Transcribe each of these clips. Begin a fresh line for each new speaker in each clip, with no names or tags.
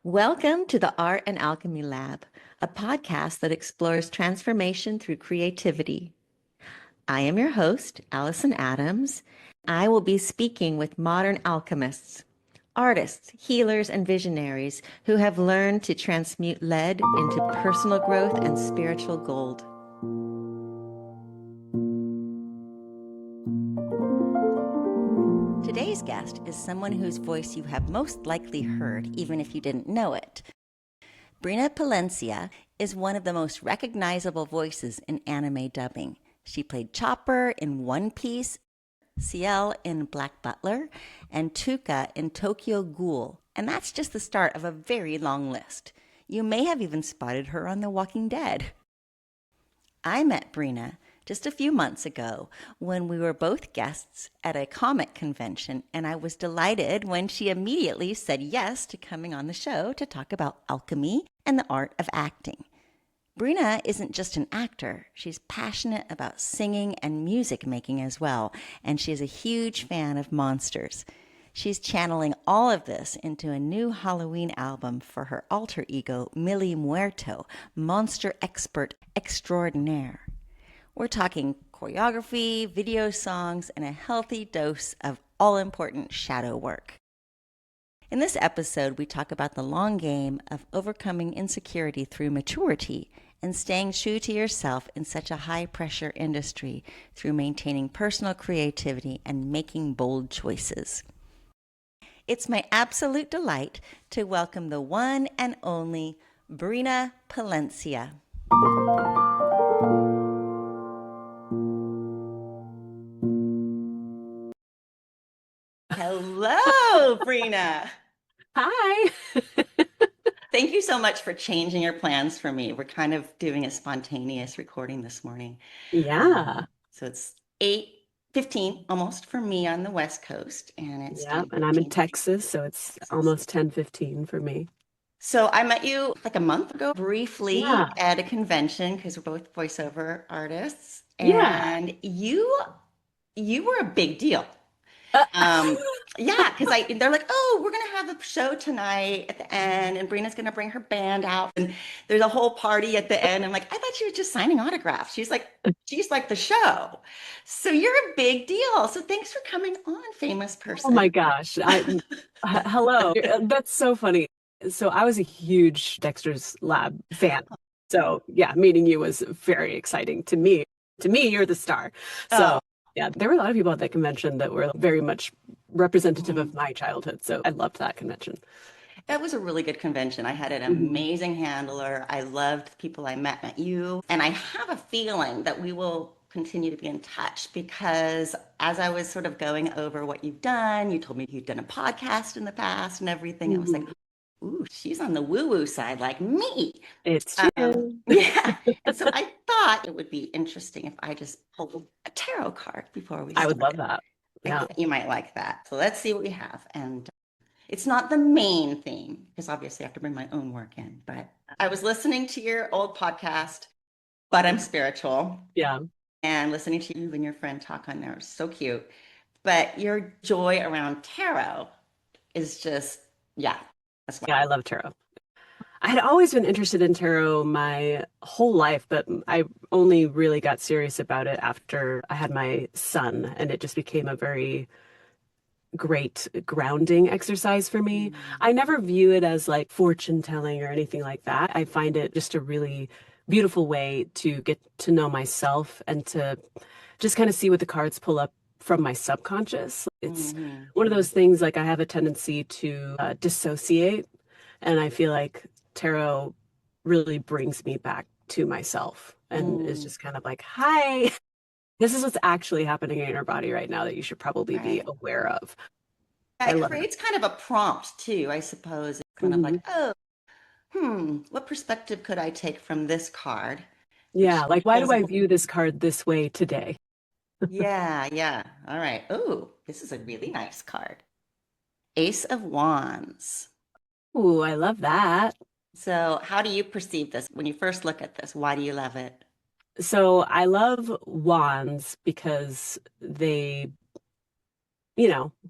Welcome to the Art and Alchemy Lab, a podcast that explores transformation through creativity. I am your host, Allison Adams. I will be speaking with modern alchemists, artists, healers, and visionaries who have learned to transmute lead into personal growth and spiritual gold. Today's guest is someone whose voice you have most likely heard, even if you didn't know it. Brina Palencia is one of the most recognizable voices in anime dubbing. She played Chopper in One Piece, Ciel in Black Butler, and Tuka in Tokyo Ghoul. And that's just the start of a very long list. You may have even spotted her on The Walking Dead. I met Brina just a few months ago when we were both guests at a comic convention, and I was delighted when she immediately said yes to coming on the show to talk about alchemy and the art of acting. Brina isn't just an actor, she's passionate about singing and music making as well, and she's a huge fan of monsters. She's channeling all of this into a new Halloween album for her alter ego, Millie Muerto, monster expert extraordinaire. We're talking choreography, video songs, and a healthy dose of all-important shadow work. In this episode, we talk about the long game of overcoming insecurity through maturity and staying true to yourself in such a high-pressure industry through maintaining personal creativity and making bold choices. It's my absolute delight to welcome the one and only Brina Palencia. Hello, Brina.
Hi.
Thank you so much for changing your plans for me. We're kind of doing a spontaneous recording this morning.
Yeah.
So it's 8:15 almost for me on the West Coast, and it's
Yeah. And I'm in
10:15.
Texas, so it's almost 10:15 for me.
So I met you like a month ago briefly
Yeah.
at a convention because we're both voiceover artists,
Yeah.
and you were a big deal.
Uh,
Um, yeah, because they're like, oh, we're gonna have a show tonight at the end, and Brina's gonna bring her band out, and there's a whole party at the end. I'm like, I thought she was just signing autographs. She's like the show. So you're a big deal. So thanks for coming on, famous
oh my
person.
gosh. Hello. That's so funny. So I was a huge Dexter's Lab fan. So yeah, meeting you was very exciting to me. To me, you're the star.
Oh,
So yeah, there were a lot of people at that convention that were very much representative of
mhm.
my childhood. So I loved that convention.
That was a really good convention. I had an
Mhm.
amazing handler. I loved the people I met you. And I have a feeling that we will continue to be in touch because as I was sort of going over what you've done, you told me you'd done a podcast in the past and everything. I was like,
Mhm.
ooh, she's on the woo-woo side like me.
It's true.
Yeah. And so I thought it would be interesting if I just pulled a tarot card before we
I would love
started.
that.
I
Yeah.
thought you might like that. So let's see what we have. And it's not the main theme because obviously I have to bring my own work in. But I was listening to your old podcast, But I'm Spiritual,
Yeah.
and listening to you and your friend talk on there was so cute. But your joy around tarot is just, yeah, that's why.
Yeah, I love tarot. I had always been interested in tarot my whole life, but I only really got serious about it after I had my son, and it just became a very great grounding exercise for me.
Mm.
I never view it as like fortune telling or anything like that. I find it just a really beautiful way to get to know myself and to just kind of see what the cards pull up from my subconscious. It's
Mhm.
one of those things like I have a tendency to dissociate, and I feel like tarot really brings me back to myself and is
Mm.
just kind of like, hi, this is what's actually happening in your body right now that you should probably be
Right.
aware of.
Yeah,
I
it
love it.
creates kind of a prompt too, I suppose. It's kind of like,
Mhm.
oh, what perspective could I take from this card?
Yeah,
Which
like why do
pulls a
I
whole,
view this card this way today?
yeah, yeah. All right. Oh, this is a really nice card. Ace of Wands.
Ooh, I love that.
So, how do you perceive this when you first look at this? Why do you love it?
So I love wands because they,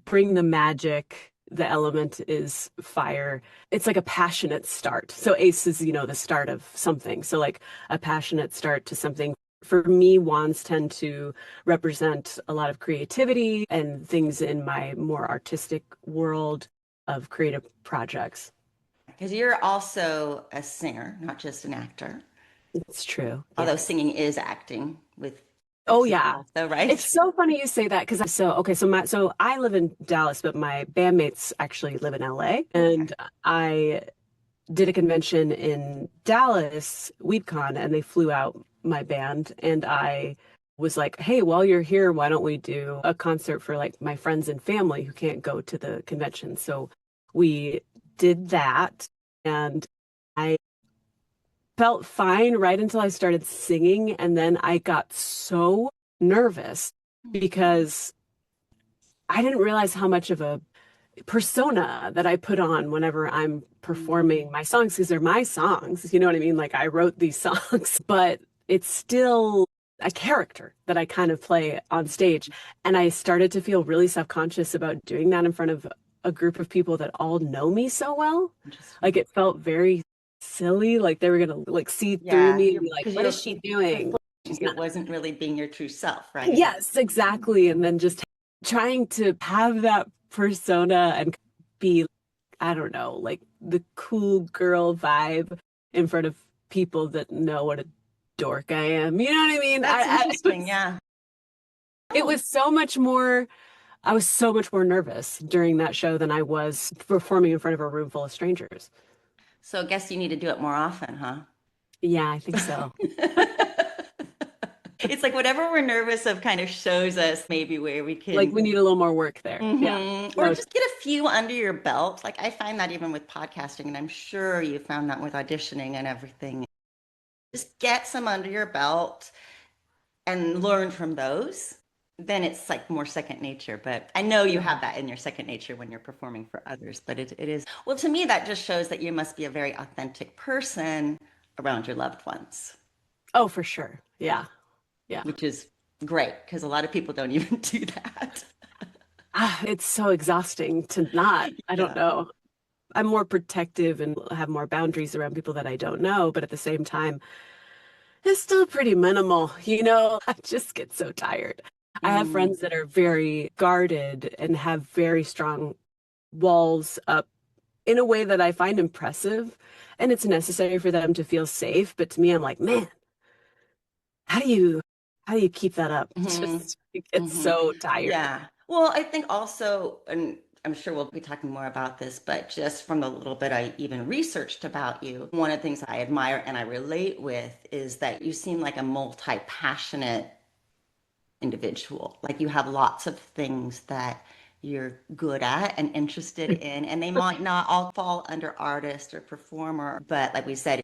bring the magic the element is fire. It's like a passionate start. So ace is, the start of something. So like a passionate start to something. For me, wands tend to represent a lot of creativity and things in my more artistic world of creative projects.
Because you're also a singer, not just an actor.
It's true. Yeah.
Although singing is acting with
Oh
voices
yeah.
also, right?
It's so funny you say that because so I live in Dallas, but my bandmates actually live in LA.
Okay.
And I did a convention in Dallas, WeebCon, and they flew out my band. And I was like, hey, while you're here, why don't we do a concert for like my friends and family who can't go to the convention? So we did that. And I felt fine right until I started singing. And then I got so nervous because I didn't realize how much of a persona that I put on whenever I'm performing my songs because they're my songs. You know what I mean? Like I wrote these songs, but it's still a character that I kind of play on stage. And I started to feel really self-conscious about doing that in front of a group of people that all know me so well. Like
Interesting.
it felt very silly, like they were gonna like see through
Yeah,
me and
you're
be like,
because
what
you're
is she doing? She's
it
not.
wasn't really being your true self, right?
Yes, exactly. And then just trying to have that persona and be, I don't know, like the cool girl vibe in front of people that know what a dork I am. You know what I mean?
That's interesting. Yeah.
It
Oh,
was so much more, I was so much more nervous during that show than I was performing in front of a room full of strangers.
so I guess you need to do it more often, huh?
Yeah, I think so.
It's like whatever we're nervous of kind of shows us maybe where we
Like
can.
we need a little more work there. Yeah.
Or
No,
just get a few under your belt. Like I find that even with podcasting, and I'm sure you found that with auditioning and everything. Just get some under your belt and learn from those. Then it's like more second nature. But I know you have that in your second nature when you're performing for others. But it is, well, to me, that just shows that you must be a very authentic person around your loved ones,
oh, for sure. Yeah. Yeah.
which is great because a lot of people don't even do that.
It's so exhausting to not. I don't
Yeah.
know. I'm more protective and have more boundaries around people that I don't know, but at the same time, it's still pretty minimal. I just get so tired. I have
Mm.
friends that are very guarded and have very strong walls up in a way that I find impressive. And it's necessary for them to feel safe. But to me, I'm like, man, how do you how do you keep that up?
Hmm.
Just it's
Hmm.
so tired.
Yeah. Well, I think also, and I'm sure we'll be talking more about this, but just from the little bit I even researched about you, one of the things I admire and I relate with is that you seem like a multi-passionate individual. Like you have lots of things that you're good at and interested in, and they might not all fall under artist or performer, but like we said,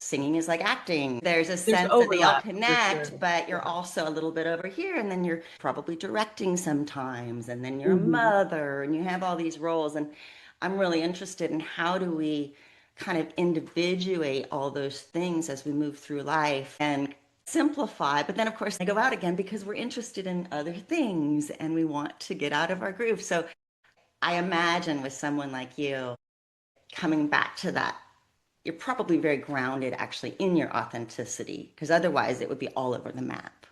singing is like acting. There's a
There's
sense that they all
overlap for
connect,
sure.
but you're
Yeah.
also a little bit over here, and then you're probably directing sometimes, and then you're a
Hmm.
mother, and you have all these roles. And I'm really interested in how do we kind of individuate all those things as we move through life and simplify. But then, of course, they go out again because we're interested in other things and we want to get out of our groove. So I imagine with someone like you coming back to that, you're probably very grounded actually in your authenticity because otherwise it would be all over the map.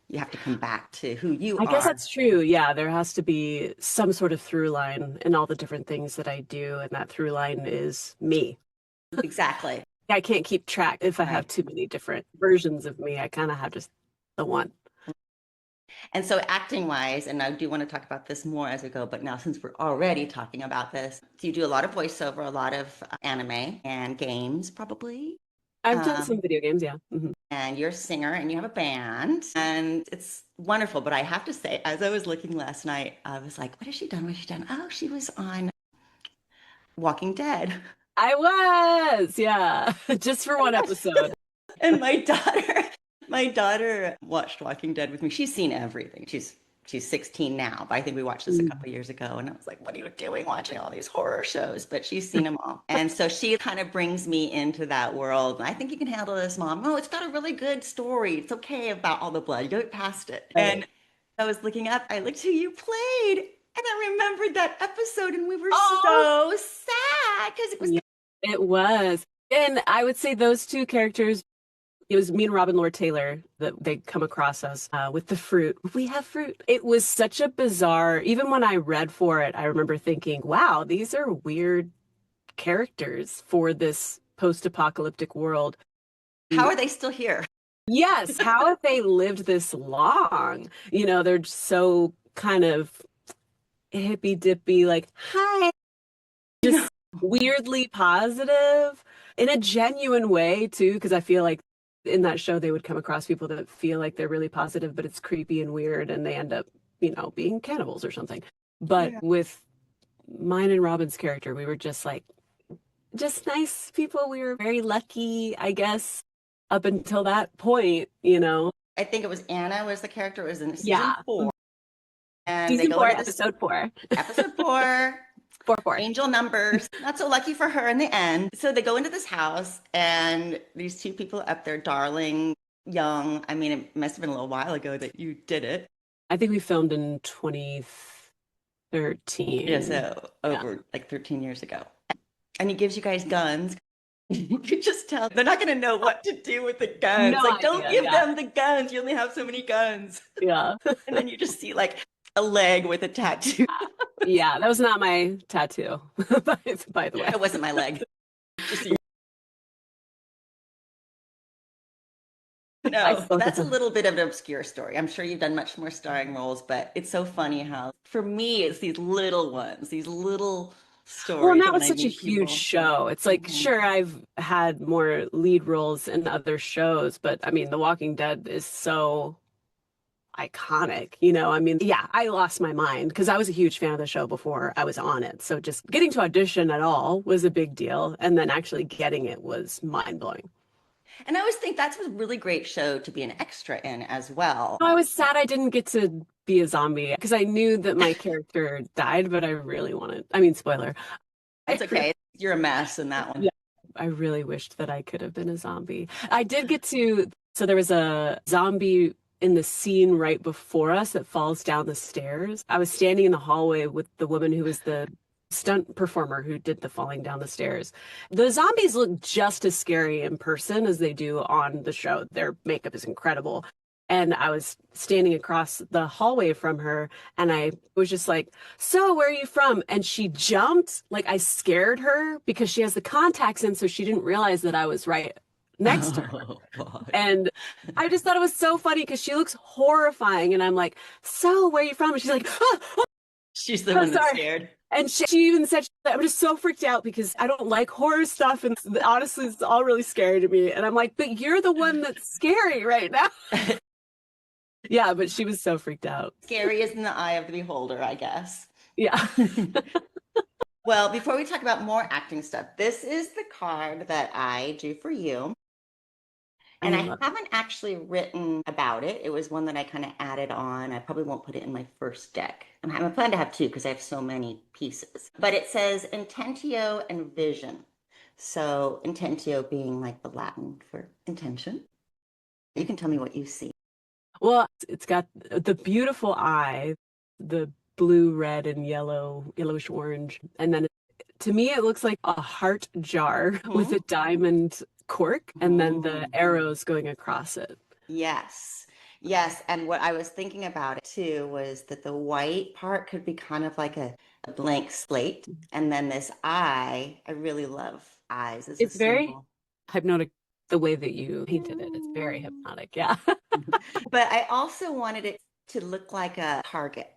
You have to come back to who you
I guess
are.
that's true. Yeah, there has to be some sort of through line in all the different things that I do, and that through line is me.
Exactly.
I can't keep track if I have
Right.
too many different versions of me. I kind of have just the one.
And so, acting wise, and I do want to talk about this more as we go, but now since we're already talking about this, so you do a lot of voiceover, a lot of anime and games, probably.
I've done
Um,
some video games, yeah.
and you're a singer and you have a band, and it's wonderful. But I have to say, as I was looking last night, I was like, what has she done? What has she done? Oh, she was on Walking Dead.
I was, yeah, just for one episode.
And my daughter watched Walking Dead with me. She's seen everything. She's 16 now, but I think we watched this a
Mm.
couple years ago, and I was like, "What are you doing watching all these horror shows?" But she's seen them all, and so she kind of brings me into that world. And I think you can handle this, Mom. Oh, it's got a really good story. It's okay about all the blood. You get past it.
Right.
And I was looking up. I looked who you played. And I remembered that episode and we were
Oh,
so sad because it was
yeah, it was. And I would say those two characters, it was me and Robin Lord Taylor that they come across us with the fruit. We have fruit. It was such a bizarre, even when I read for it, I remember thinking, wow, these are weird characters for this post-apocalyptic world.
how are they still here?
Yes, how have they lived this long? You know, they're just so kind of hippy dippy, like, hi, just weirdly positive in a genuine way, too, because I feel like in that show they would come across people that feel like they're really positive, but it's creepy and weird, and they end up, being cannibals or something. But
Yeah.
with mine and Robin's character, we were just nice people. We were very lucky, I guess, up until that point.
I think it was Anna was the character. It was in season
Yeah.
4. And they
Season
go
four,
into this
episode four.
episode 4,
4-4.
angel numbers. Not so lucky for her in the end. So they go into this house and these two people up there, darling, young. I mean, it must have been a little while ago that you did it.
I think we filmed in
Yeah,
2013.
so
Yeah.
over like 13 years ago. And he gives you guys guns. You could just tell they're not going to know what to do with the guns.
No
Like, don't
idea.
give
Yeah.
them the guns. You only have so many guns.
Yeah.
And then you just see like a leg with a tattoo.
Yeah. That was not my tattoo, by the way.
That wasn't my leg. Just no, that's a little bit of an obscure story. I'm sure you've done much more starring roles, but it's so funny how, for me, it's these little ones, these little
Well, and
stories
that
when
was
I
such a
meet
huge
people.
show. It's like,
Mhm.
sure, I've had more lead roles in other shows, but I mean, The Walking Dead is so iconic, I mean, yeah, I lost my mind because I was a huge fan of the show before I was on it. So just getting to audition at all was a big deal. And then actually getting it was mind blowing.
And I always think that's a really great show to be an extra in as well.
I was sad I didn't get to be a zombie because I knew that my character died, but I really wanted, I mean, spoiler.
It's
I
okay. You're a mess in that one.
Yeah, I really wished that I could have been a zombie. I did get to, so there was a zombie in the scene right before us that falls down the stairs. I was standing in the hallway with the woman who was the stunt performer who did the falling down the stairs. The zombies look just as scary in person as they do on the show. Their makeup is incredible. And I was standing across the hallway from her, and I was just like, so where are you from? And she jumped, like I scared her because she has the contacts in, so she didn't realize that I was right next to her.
Oh, God.
And I just thought it was so funny because she looks horrifying. And I'm like, so where are you from? And she's like, oh,
She's the
oh,
one that's
sorry.
scared.
And she even said, I'm just so freaked out because I don't like horror stuff. And honestly, it's all really scary to me. And I'm like, but you're the one that's scary right now. Yeah, but she was so freaked out.
Scary is in the eye of the beholder, I guess.
Yeah.
Well, before we talk about more acting stuff, this is the card that I drew for you. And I haven't actually written about it. It was one that I kind of added on. I probably won't put it in my first deck. I plan to have 2 because I have so many pieces. But it says intentio and vision. So intentio being like the Latin for intention. You can tell me what you see.
Well, it's got the beautiful eye, the blue, red, and yellowish orange. And then to me, it looks like a heart jar with a diamond cork and then the arrows going across it.
Yes. Yes. And what I was thinking about it too was that the white part could be kind of like a blank slate. And then this eye, I really love eyes as a
It's very
symbol.
hypnotic the way that you painted it. It's very hypnotic. Yeah.
But I also wanted it to look like a target.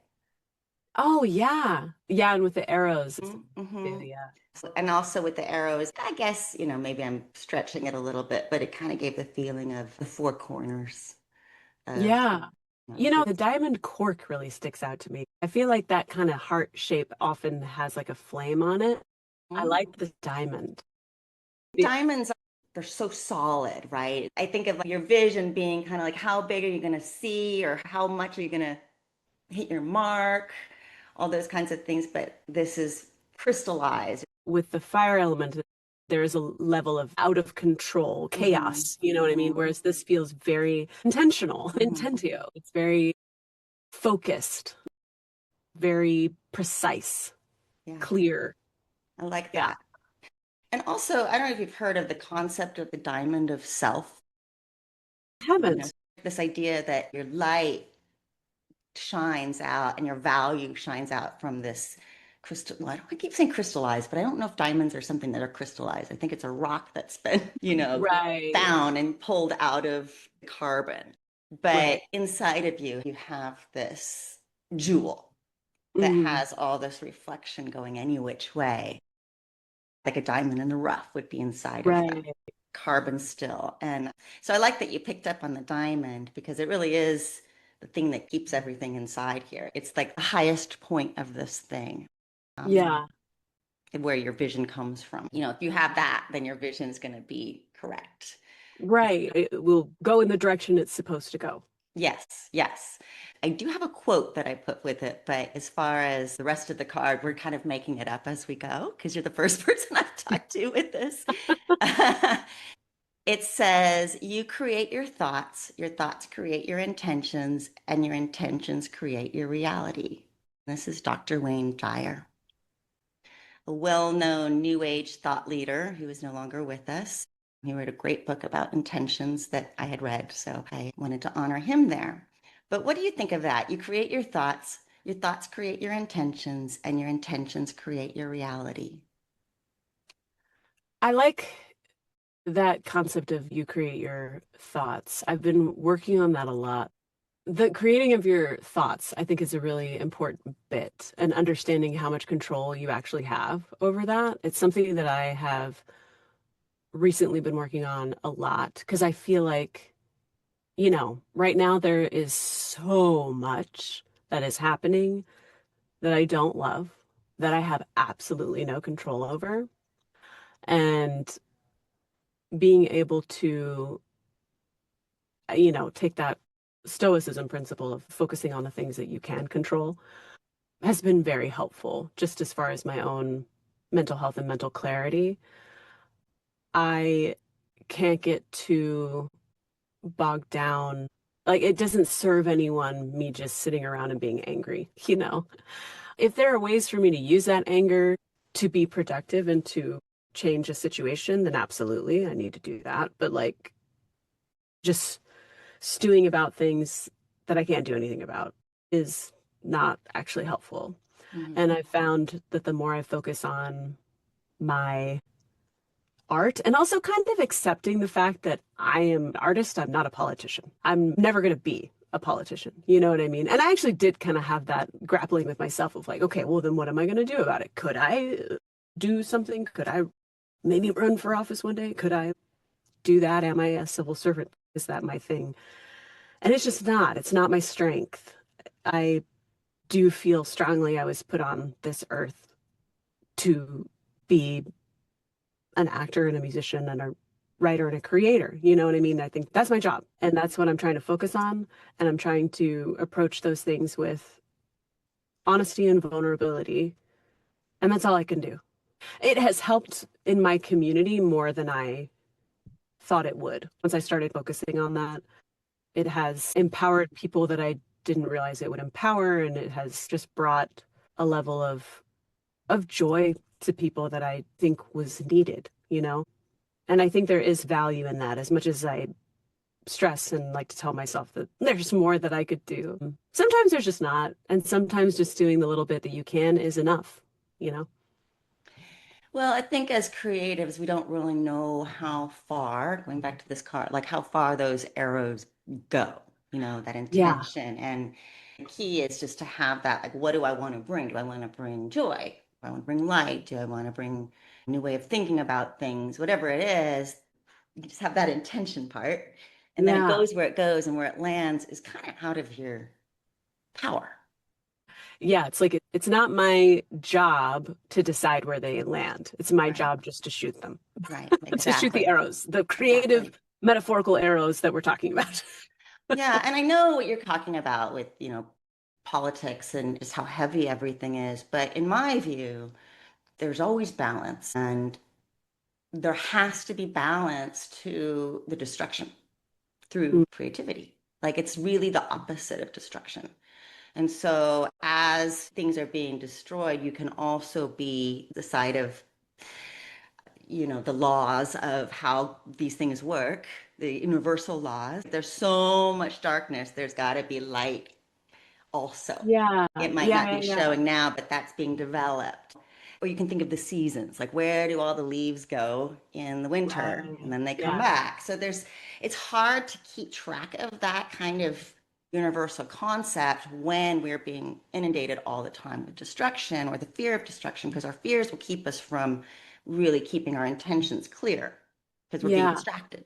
Oh, yeah. Yeah. And with the arrows.
Mm-hmm.
Yeah.
And also with the arrows, I guess, maybe I'm stretching it a little bit, but it kind of gave the feeling of the 4 corners.
Yeah. The diamond cork really sticks out to me. I feel like that kind of heart shape often has like a flame on it. I like the diamond.
Diamonds, they're so solid, right? I think of your vision being kind of like how big are you going to see or how much are you going to hit your mark, all those kinds of things. But this is crystallized.
With the fire element, there is a level of out of control chaos, you know what I mean? Whereas this feels very intentional, intentio. It's very focused, very precise,
Yeah,
clear.
I like
Yeah.
that. And also, I don't know if you've heard of the concept of the diamond of self. You know,
Haven't.
this idea that your light shines out and your value shines out from this crystal. Well, I keep saying crystallized, but I don't know if diamonds are something that are crystallized. I think it's a rock that's been,
Right.
found and pulled out of carbon. But
Right.
inside of you, you have this jewel that
Mm,
has all this reflection going any which way, like a diamond in the rough would be inside of that
right.
carbon still. And so I like that you picked up on the diamond because it really is the thing that keeps everything inside here. It's like the highest point of this thing, um,
Yeah.
where your vision comes from. If you have that, then your vision is going to be correct.
Right. It will go in the direction it's supposed to go.
Yes, yes. I do have a quote that I put with it, but as far as the rest of the card, we're kind of making it up as we go because you're the first person I've talked to with this. It says, you create your thoughts create your intentions, and your intentions create your reality. This is Dr. Wayne Dyer, a well known New Age thought leader who is no longer with us. He wrote a great book about intentions that I had read, so I wanted to honor him there. But what do you think of that? You create your thoughts create your intentions, and your intentions create your reality.
I like that concept of you create your thoughts. I've been working on that a lot. The creating of your thoughts, I think, is a really important bit, and understanding how much control you actually have over that. It's something that I have recently been working on a lot because I feel like, right now there is so much that is happening that I don't love, that I have absolutely no control over. And being able to, take that stoicism principle of focusing on the things that you can control has been very helpful, just as far as my own mental health and mental clarity. I can't get too bogged down. Like, it doesn't serve anyone, me just sitting around and being angry, If there are ways for me to use that anger to be productive and to change a situation, then absolutely, I need to do that. But like, just stewing about things that I can't do anything about is not actually helpful.
Mhm.
And I found that the more I focus on my art and also kind of accepting the fact that I am an artist, I'm not a politician. I'm never going to be a politician. You know what I mean? And I actually did kind of have that grappling with myself of like, okay, well, then what am I going to do about it? Could I do something? Could I maybe run for office one day? Could I do that? Am I a civil servant? Is that my thing? And it's just not. It's not my strength. I do feel strongly I was put on this earth to be an actor and a musician and a writer and a creator. You know what I mean? I think that's my job. And that's what I'm trying to focus on. And I'm trying to approach those things with honesty and vulnerability. And that's all I can do. It has helped in my community more than I thought it would. Once I started focusing on that, it has empowered people that I didn't realize it would empower. And it has just brought a level of joy to people that I think was needed. And I think there is value in that as much as I stress and like to tell myself that there's more that I could do. Sometimes there's just not. And sometimes just doing the little bit that you can is enough, you know?
Well, I think as creatives, we don't really know how far, going back to this card, like how far those arrows go, that
Yeah.
intention. And the key is just to have that, like, what do I want to bring? Do I want to bring joy? Do I want to bring light? Do I want to bring a new way of thinking about things? Whatever it is, you just have that intention part. And then it
Yeah.
goes where it goes, and where it lands is kind of out of your power.
Yeah. It's like it's not my job to decide where they land. It's my
Right,
job just to shoot them,
right,
to shoot the
exactly,
arrows, the creative,
exactly.
metaphorical arrows that we're talking about.
Yeah, and I know what you're talking about with, politics and just how heavy everything is. But in my view, there's always balance, and there has to be balance to the destruction through creativity. Like it's really the opposite of destruction. And so as things are being destroyed, you can also be the side of, the laws of how these things work, the universal laws. There's so much darkness, there's got to be light also.
Yeah,
It might
yeah,
not
yeah,
be
yeah.
showing now, but that's being developed. Or you can think of the seasons, like where do all the leaves go in the winter and
Right.
then they come
Yeah.
back. So it's hard to keep track of that kind of universal concept when we're being inundated all the time with destruction or the fear of destruction, because our fears will keep us from really keeping our intentions clear because we're being
Yeah.
distracted.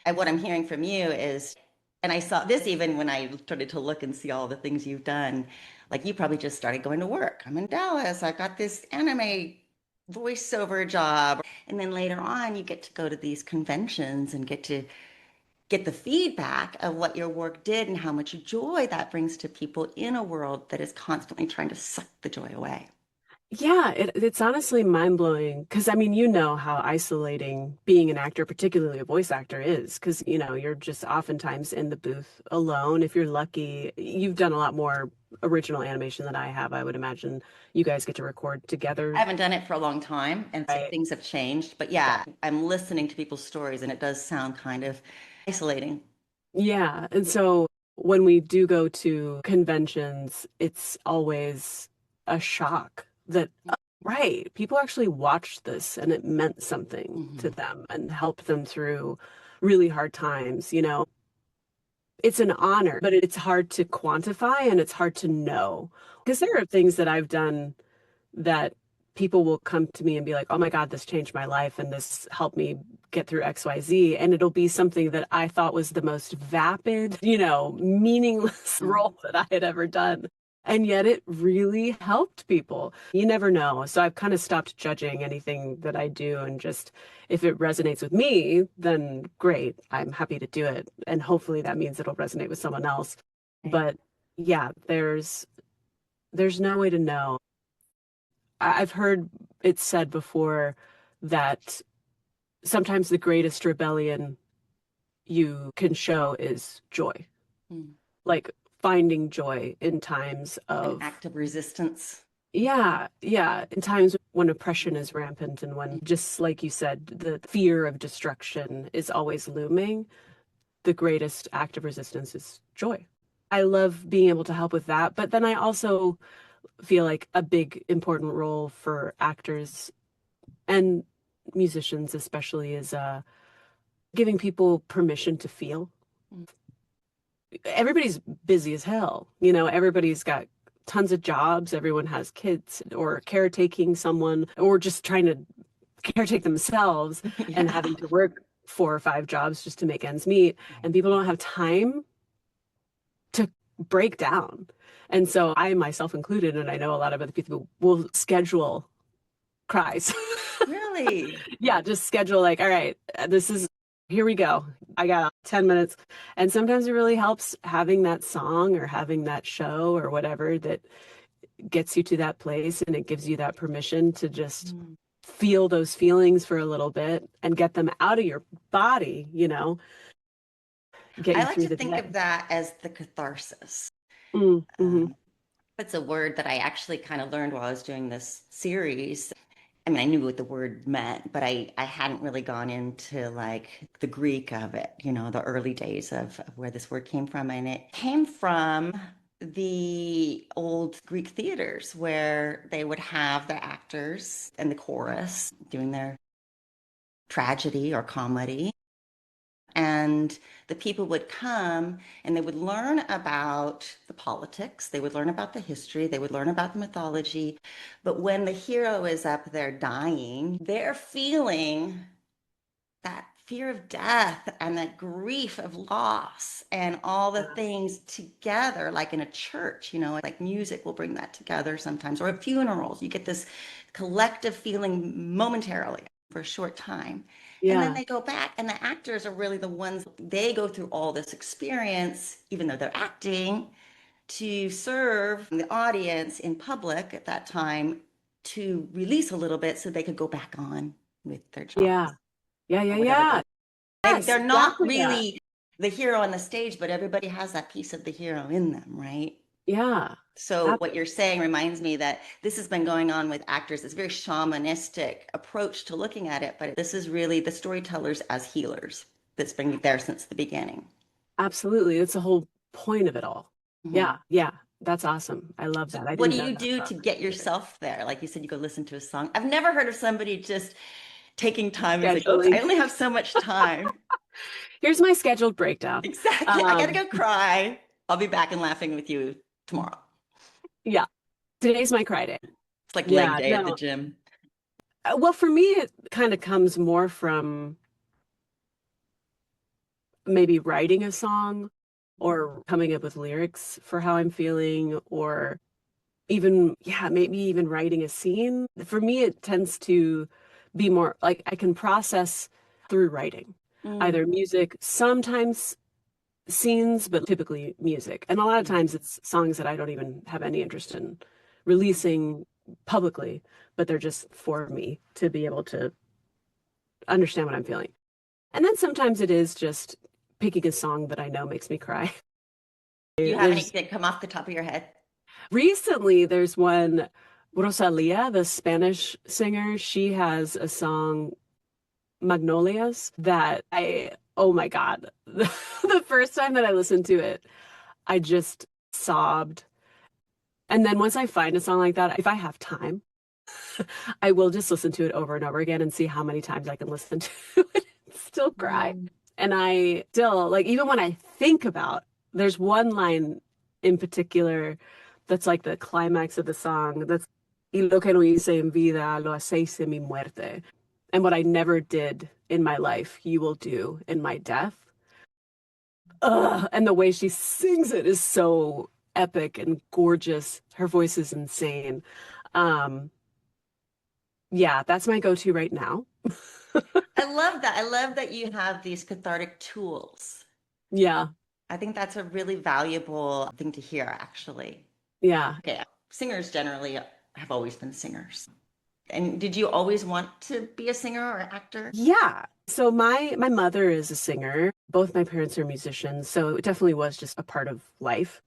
And what I'm hearing from you is, and I saw this even when I started to look and see all the things you've done, like you probably just started going to work. I'm in Dallas. I've got this anime voiceover job. And then later on, you get to go to these conventions and get to get the feedback of what your work did and how much joy that brings to people in a world that is constantly trying to suck the joy away.
Yeah, it's honestly mind-blowing because I mean, you know how isolating being an actor, particularly a voice actor, is because you're just oftentimes in the booth alone. If you're lucky, you've done a lot more original animation than I have. I would imagine you guys get to record
I
together,
haven't done it for a long time, and so
right?
things have changed. But
Yeah.
yeah, I'm listening to people's stories, and it does sound kind of isolating.
Yeah, and so when we do go to conventions, it's always a shock that, oh, right, people actually watched this and it meant something to
Mhm.
them and helped them through really hard times, It's an honor, but it's hard to quantify and it's hard to know. Because there are things that I've done that people will come to me and be like, oh my God, this changed my life and this helped me get through XYZ. And it'll be something that I thought was the most vapid, meaningless role that I had ever done. And yet it really helped people. You never know. So I've kind of stopped judging anything that I do and just if it resonates with me, then great. I'm happy to do it. And hopefully that means it'll resonate with someone else.
Right.
But yeah, there's no way to know. I've heard it said before that sometimes the greatest rebellion you can show is joy,
Mm.
like finding joy in times
An
of,
act of resistance.
yeah, yeah, in times when oppression is rampant and when, just like you said, the fear of destruction is always looming. The greatest act of resistance is joy. I love being able to help with that, but then I also feel like a big important role for actors and musicians especially is giving people permission to feel.
Mm.
Everybody's busy as hell, everybody's got tons of jobs, everyone has kids or caretaking someone or just trying to caretake themselves and
Yeah.
having to work 4 or 5 jobs just to make ends meet, and people don't have time to break down. And so I myself included, and I know a lot of other people will schedule cries.
Really?
Yeah, just schedule like, all right, this is, here we go. I got 10 minutes. And sometimes it really helps having that song or having that show or whatever that gets you to that place and it gives you that permission to just
Mm.
feel those feelings for a little bit and get them out of your body, get
I
you
like
through
to
the
think
day.
of that as the catharsis.
Mm-hmm.
It's a word that I actually kind of learned while I was doing this series. I mean, I knew what the word meant, but I hadn't really gone into like the Greek of it, the early days of where this word came from. And it came from the old Greek theaters where they would have the actors and the chorus doing their tragedy or comedy. And the people would come and they would learn about the politics, they would learn about the history, they would learn about the mythology. But when the hero is up there dying, they're feeling that fear of death and that grief of loss and all the things together, like in a church, like music will bring that together sometimes, or at funerals, you get this collective feeling momentarily for a short time. And then
Yeah.
they go back, and the actors are really the ones, they go through all this experience, even though they're acting, to serve the audience in public at that time to release a little bit so they could go back on with their
Yeah.
jobs
Yeah. Yeah.
or whatever
Yeah. Yes,
they're not
exactly that.
really the hero on the stage, but everybody has that piece of the hero in them, right?
Yeah.
So
Ab-
what you're saying reminds me that this has been going on with actors. It's a very shamanistic approach to looking at it, but this is really the storytellers as healers that's been there since the beginning.
Absolutely. It's the whole point of it all.
Mhm.
Yeah. Yeah. That's awesome. I love
So
that. I
what
didn't
do
know
you
that
do
about
to
her
get
either.
yourself there? Like you said, you go listen to a song. I've never heard of somebody just taking time and saying, oops, I
Scheduling.
only have so much time.
Here's my scheduled breakdown.
Exactly. I gotta
Um,
go cry. I'll be back and laughing with you tomorrow.
yeah. Today's my cry day.
It's like leg
Yeah.
day at the
No.
gym.
Well, for me, it kind of comes more from maybe writing a song or coming up with lyrics for how I'm feeling, or even, yeah, maybe even writing a scene. For me, it tends to be more like I can process through writing,
Mm.
either music, sometimes scenes, but typically music. And a lot of times it's songs that I don't even have any interest in releasing publicly, but they're just for me to be able to understand what I'm feeling. And then sometimes it is just picking a song that I know makes me cry.
Do you have any
There's
that come off the top of your head?
recently there's one, Rosalia, the Spanish singer. She has a song, Magnolias, that oh my God. The first time that I listened to it, I just sobbed. And then once I find a song like that, if I have time, I will just listen to it over and over again and see how many times I can listen to it and still cry.
Mm.
And I still, like, even when I think about, there's one line in particular that's like the climax of the song. That's, y lo que no hice en vida, lo hacéis en mi muerte. And what I never did in my life, you will do in my death. Ugh, and the way she sings it is so epic and gorgeous. Her voice is insane. Um, yeah, that's my go-to right now.
I love that. I love that you have these cathartic tools.
Yeah,
I think that's a really valuable thing to hear, actually.
yeah,
Okay, singers generally have always been singers. And did you always want to be a singer or an actor?
yeah. So my mother is a singer. Both my parents are musicians, so it definitely was just a part of life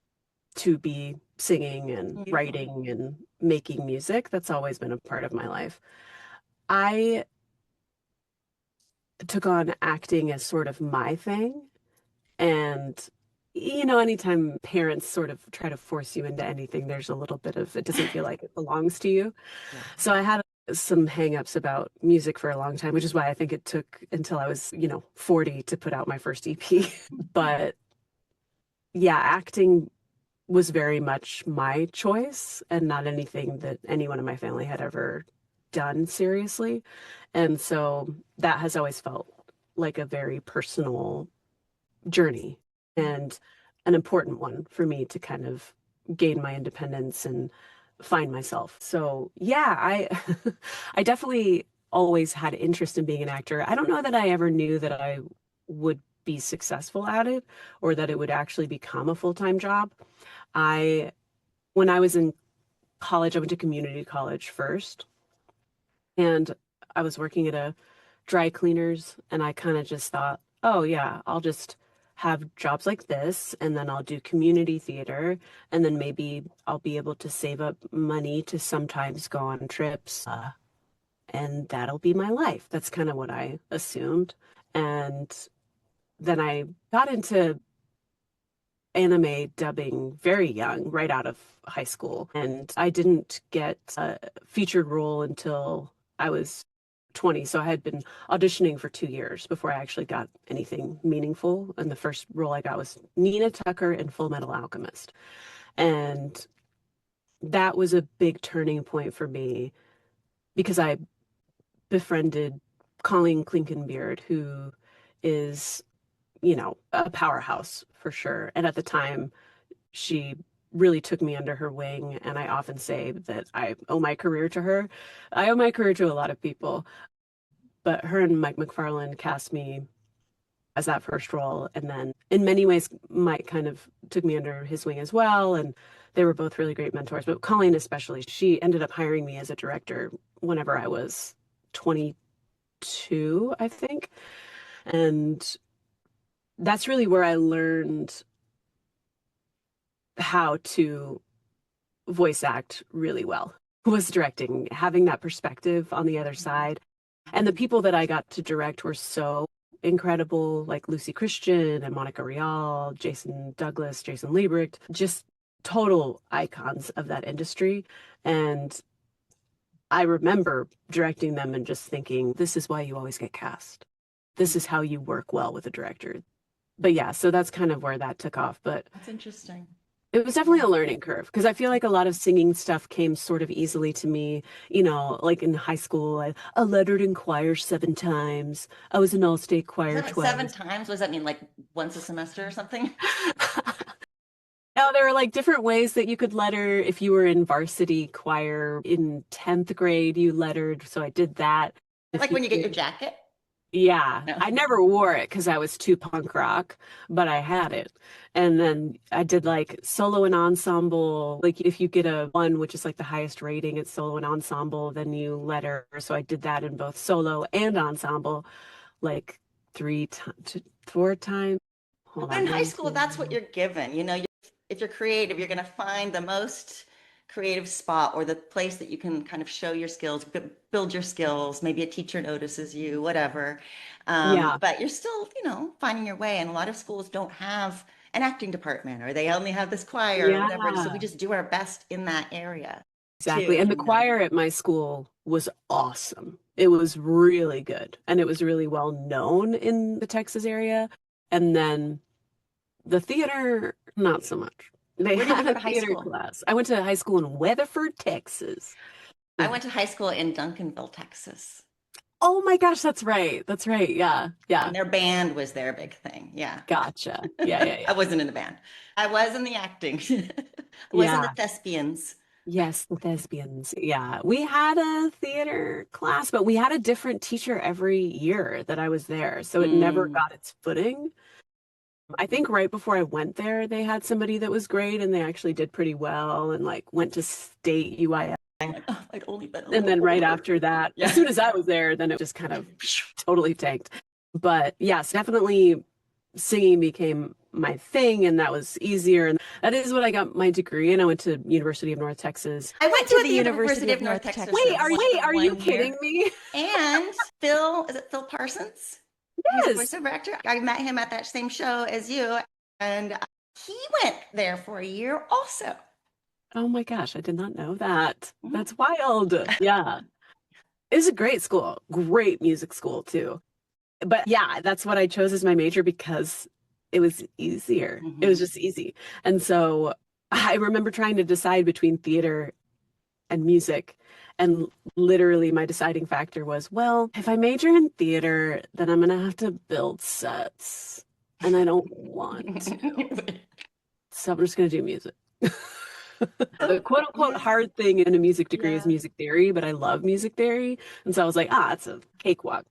to be singing and
Beautiful.
writing and making music. That's always been a part of my life. I took on acting as sort of my thing. And, anytime parents sort of try to force you into anything, there's a little bit of it doesn't feel like it belongs to you.
Yeah.
So I had some hangups about music for a long time, which is why I think it took until I was, 40 to put out my first EP. But yeah, acting was very much my choice and not anything that anyone in my family had ever done seriously. And so that has always felt like a very personal journey and an important one for me to kind of gain my independence and find myself. So yeah, I I definitely always had interest in being an actor. I don't know that I ever knew that I would be successful at it or that it would actually become a full-time job. I When I was in college, I went to community college first, and I was working at a dry cleaners, and I kind of just thought, oh yeah, I'll just have jobs like this, and then I'll do community theater, and then maybe I'll be able to save up money to sometimes go on trips, and that'll be my life. That's kind of what I assumed. And then I got into anime dubbing very young, right out of high school. And I didn't get a featured role until I was 20. So I had been auditioning for 2 years before I actually got anything meaningful. And the first role I got was Nina Tucker in Full Metal Alchemist. And that was a big turning point for me because I befriended Colleen Klinkenbeard, who is, a powerhouse for sure. And at the time, she really took me under her wing, and I often say that I owe my career to her. I owe my career to a lot of people, but her and Mike McFarland cast me as that first role, and then in many ways Mike kind of took me under his wing as well, and they were both really great mentors. But Colleen especially, she ended up hiring me as a director whenever I was 22, I think. And that's really where I learned how to voice act really well was directing, having that perspective on the other side. And the people that I got to direct were so incredible, like Lucy Christian and Monica Rial, Jason Douglas, Jason Liebricht, just total icons of that industry. And I remember directing them and just thinking, this is why you always get cast. This is how you work well with a director. But yeah, so that's kind of where that took off. But
That's interesting.
it was definitely a learning curve because I feel like a lot of singing stuff came sort of easily to me. Like in high school, I lettered in choir 7 times. I was an all-state choir
Seven
twice.
times? What does that mean? Like once a semester or something?
No, there were like different ways that you could letter. If you were in varsity choir in 10th grade, you lettered. So I did that. If
Like
you
when you get your jacket?
Yeah,
No.
I never wore it because I was too punk rock, but I had it. And then I did like solo and ensemble. Like if you get a one, which is like the highest rating, it's solo and ensemble, then you letter. So I did that in both solo and ensemble, like 4 times. Hold
In
on,
high
one,
school, that's what
two.
you're given. If you're creative, you're going to find the most creative spot or the place that you can kind of show your skills, build your skills. Maybe a teacher notices you, whatever.
Yeah,
But you're still, finding your way. And a lot of schools don't have an acting department or they only have this choir or whatever. So we
yeah,
just do our best in that area
exactly.
too.
And the choir at my school was awesome. It was really good, and it was really well known in the Texas area. And then the theater, not so much. They
Where did you
had
go
a
to high
theater
school?
class. I went to high school in Weatherford, Texas.
I went to high school in Duncanville, Texas.
Oh my gosh, that's right. That's right. Yeah. Yeah.
And their band was their big thing. Yeah.
Gotcha. Yeah, yeah,
I
yeah.
wasn't in the band. I was in the acting. I was in the
Yeah.
thespians.
Yes, the thespians. Yeah. We had a theater class, but we had a different teacher every year that I was there. So it never
Mm.
got its footing. I think right before I went there, they had somebody that was great and they actually did pretty well and like went to state UIL.
I'm like, oh, I'd only been a
And
little
then right
older.
after that, as
Yeah.
soon as I was there, then it just kind of totally tanked. But yes, definitely singing became my thing and that was easier. And that is what I got my degree in. I went to University of North Texas.
I
I
went
went
to
to
the
the University
University
of
of North
North
Texas
Texas.
for
Are you
one year.
kidding me?
And is it Phil Parsons? He's a
Yes.
voiceover actor. I met him at that same show as you. And he went there for a year also.
Oh my gosh, I did not know that.
Mhm.
That's wild. Yeah. It was a great school, great music school too. But yeah, that's what I chose as my major because it was easier. It was
Mhm.
just easy. And so I remember trying to decide between theater and music. And literally my deciding factor was, well, if I major in theater, then I'm gonna have to build sets. And I don't want to. So I'm just gonna do music. The quote unquote
Yes.
hard thing in a music degree is
Yeah.
music theory, but I love music theory. And so I was like, it's a cakewalk.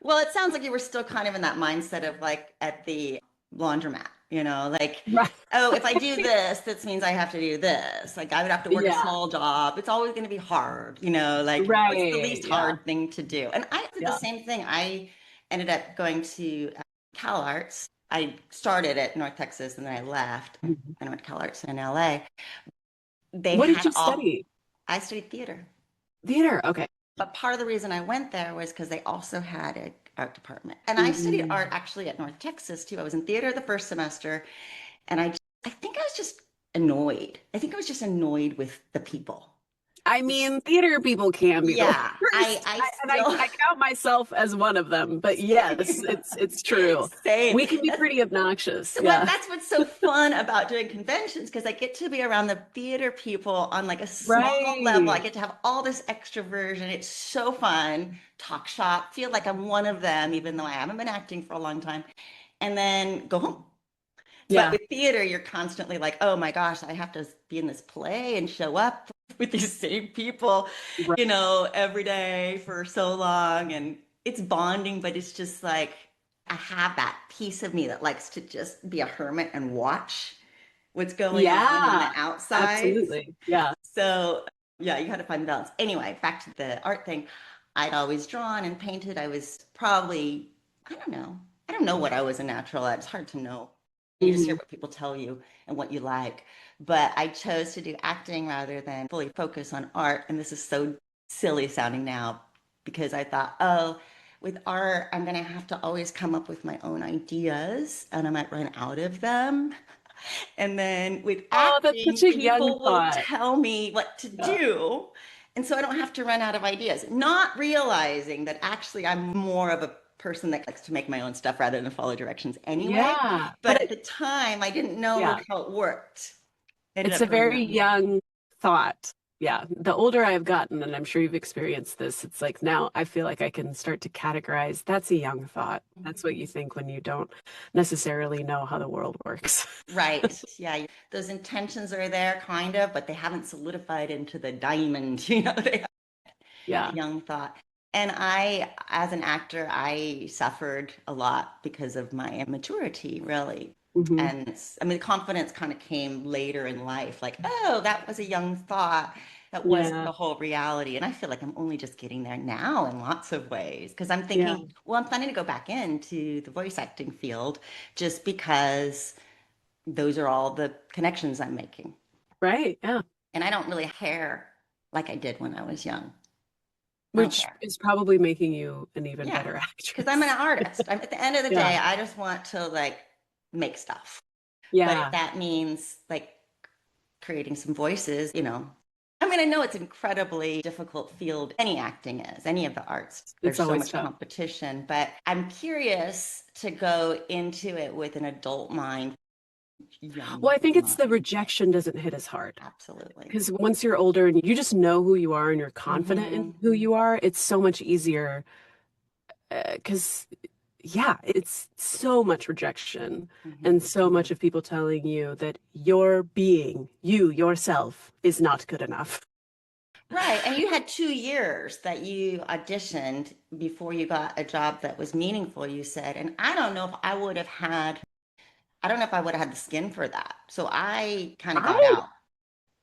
Well, it sounds like you were still kind of in that mindset of like at the laundromat, like,
Right.
oh, if I do this, this means I have to do this. Like I would have to work a
Yeah.
small job. It's always going to be hard, like what's the
Right.
least
Yeah.
hard thing to do? And I did the
Yeah.
same thing. I ended up going to Cal Arts. I started at North Texas and then I left and I went to Cal Arts in LA. They
What did
had
you
all,
study?
I studied theater.
Theater. Okay.
But part of the reason I went there was because they also had an art department. And I studied art
Mm.
actually at North Texas too. I was in theater the first semester, and I think I was just annoyed. I think I was just annoyed with the people.
I mean, theater people can be the
Yeah,
worst.
I
And
still
I count myself as one of them. But yes,
same.
it's true.
Same.
We can be pretty obnoxious.
What
Yeah.
that's what's so fun about doing conventions because I get to be around the theater people on like a small level. I
Right.
get to have all this extroversion. It's so fun. Talk shop, feel like I'm one of them, even though I haven't been acting for a long time, and then go home. But
Yeah.
with theater, you're constantly like, oh my gosh, I have to be in this play and show up with these same people,
Right.
every day for so long. And it's bonding, but it's just like I have that piece of me that likes to just be a hermit and watch what's going on the
Yeah.
outside.
Absolutely. Yeah.
So yeah, you got to find balance. Anyway, back to the art thing. I'd always drawn and painted. I was probably, I don't know. I don't know what I was a natural at. It's hard to know You just hear
Hmm.
what people tell you and what you like. But I chose to do acting rather than fully focus on art. And this is so silly sounding now because I thought, oh, with art, I'm going to have to always come up with my own ideas and I might run out of them. And then with
Oh, that's
acting,
such a young
people will
thought.
tell me what to
Yeah.
do. And so I don't have to run out of ideas, not realizing that actually I'm more of a person that likes to make my own stuff rather than follow directions anyway.
Yeah.
But at the time, I didn't know
Yeah,
how it worked. Ended
it's
up
a
going
very
that way.
young thought. Yeah. The older I've gotten, and I'm sure you've experienced this, it's like now I feel like I can start to categorize. That's a young thought. That's what you think when you don't necessarily know how the world works.
Right. Yeah. Those intentions are there, kind of, but they haven't solidified into the diamond, they
Yeah.
the young thought. And as an actor, I suffered a lot because of my immaturity, really.
Hmm.
And I mean, the confidence kind of came later in life, like, oh, that was a young thought. That wasn't
Yeah.
the whole reality. And I feel like I'm only just getting there now in lots of ways because I'm
Yeah.
thinking, well, I'm planning to go back into the voice acting field just because those are all the connections I'm making.
Right. Yeah.
And I don't really care like I did when I was young. I don't
Which
care.
is probably making you an even
Yeah,
better
because I'm an
actress.
artist. I'm at the end of the
Yeah.
day, I just want to like make stuff. But if
Yeah.
that means like creating some voices, I mean, I know it's an incredibly difficult field. Any acting is, any of the arts.
It's
There's so
always
much
tough.
competition, but I'm curious to go into it with an adult mind,
Well,
young
I think it's the
mind.
rejection doesn't hit as hard.
Absolutely.
Because once you're older and you just know who you are and you're confident in
Mm-hmm.
who you are, it's so much easier. Because, yeah, it's so much rejection and
Mm-hmm.
so much of people telling you that your being, you, yourself, is not good enough.
Right. And you had 2 years that you auditioned before you got a job that was meaningful, you said. And I don't know if I would have had the skin for that. So I kind of got
I
out.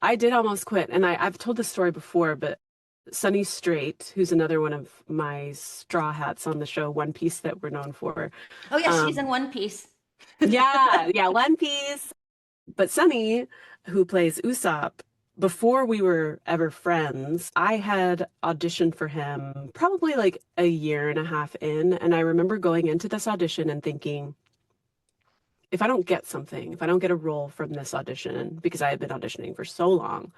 I did almost quit, and I've told this story before, but Sunny Straight, who's another one of my straw hats on the show One Piece that we're known for.
Oh, yeah, she's in
Um,
One Piece.
yeah, yeah, One Piece. But Sunny, who plays Usopp, before we were ever friends, I had auditioned for him probably like a year and a half in. And I remember going into this audition and thinking, if I don't get something, if I don't get a role from this audition, because I had been auditioning for so long,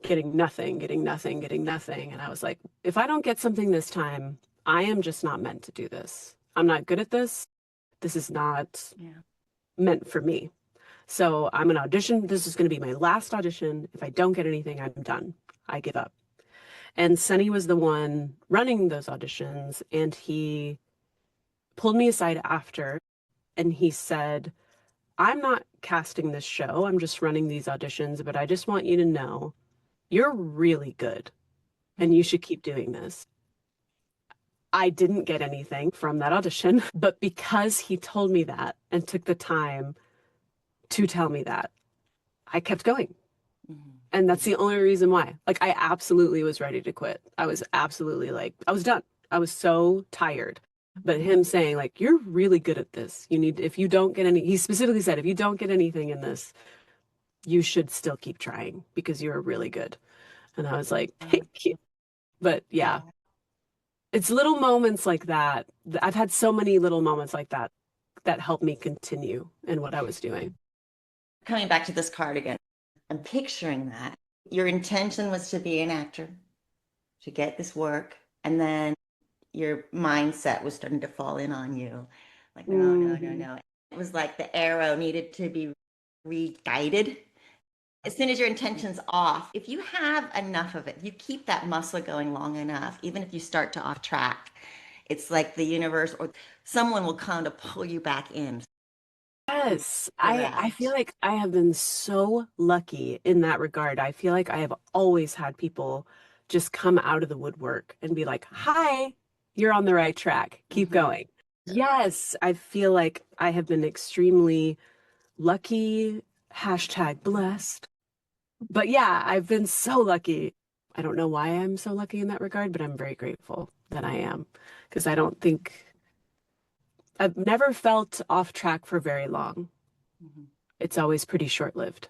getting nothing, getting nothing, getting nothing. And I was like, if I don't get something this time, I am just not meant to do this. I'm not good at this. This is not
Yeah.
meant for me. So I'm going to audition. This is going to be my last audition. If I don't get anything, I'm done. I give up. And Sunny was the one running those auditions. And he pulled me aside after and he said, I'm not casting this show. I'm just running these auditions, but I just want you to know you're really good and you should keep doing this. I didn't get anything from that audition, but because he told me that and took the time to tell me that, I kept going.
Mm-hmm.
And that's the only reason why. Like, I absolutely was ready to quit. I was absolutely like, I was done. I was so tired. But him saying, like, you're really good at this. You need, if you don't get any, he specifically said, if you don't get anything in this, you should still keep trying because you're really good. And I was like, thank you. But yeah,
Yeah.
it's little moments like that. I've had so many little moments like that that helped me continue in what I was doing.
Coming back to this card again, I'm picturing that. Your intention was to be an actor, to get this work, and then your mindset was starting to fall in on you. Like, no, no, no,
Hmm.
no. It was like the arrow needed to be re-guided. As soon as your intention's off, if you have enough of it, you keep that muscle going long enough, even if you start to off track, it's like the universe or someone will kind of pull you back in.
Yes, I feel
Correct.
like I have been so lucky in that regard. I feel like I have always had people just come out of the woodwork and be like, "Hi, you're on the right track. Keep
Mm-hmm.
going." Yes, I feel like I have been extremely lucky, hashtag blessed. But yeah, I've been so lucky. I don't know why I'm so lucky in that regard, but I'm very grateful that I am because I don't think I've never felt off track for very long.
Mhm.
It's always pretty short-lived.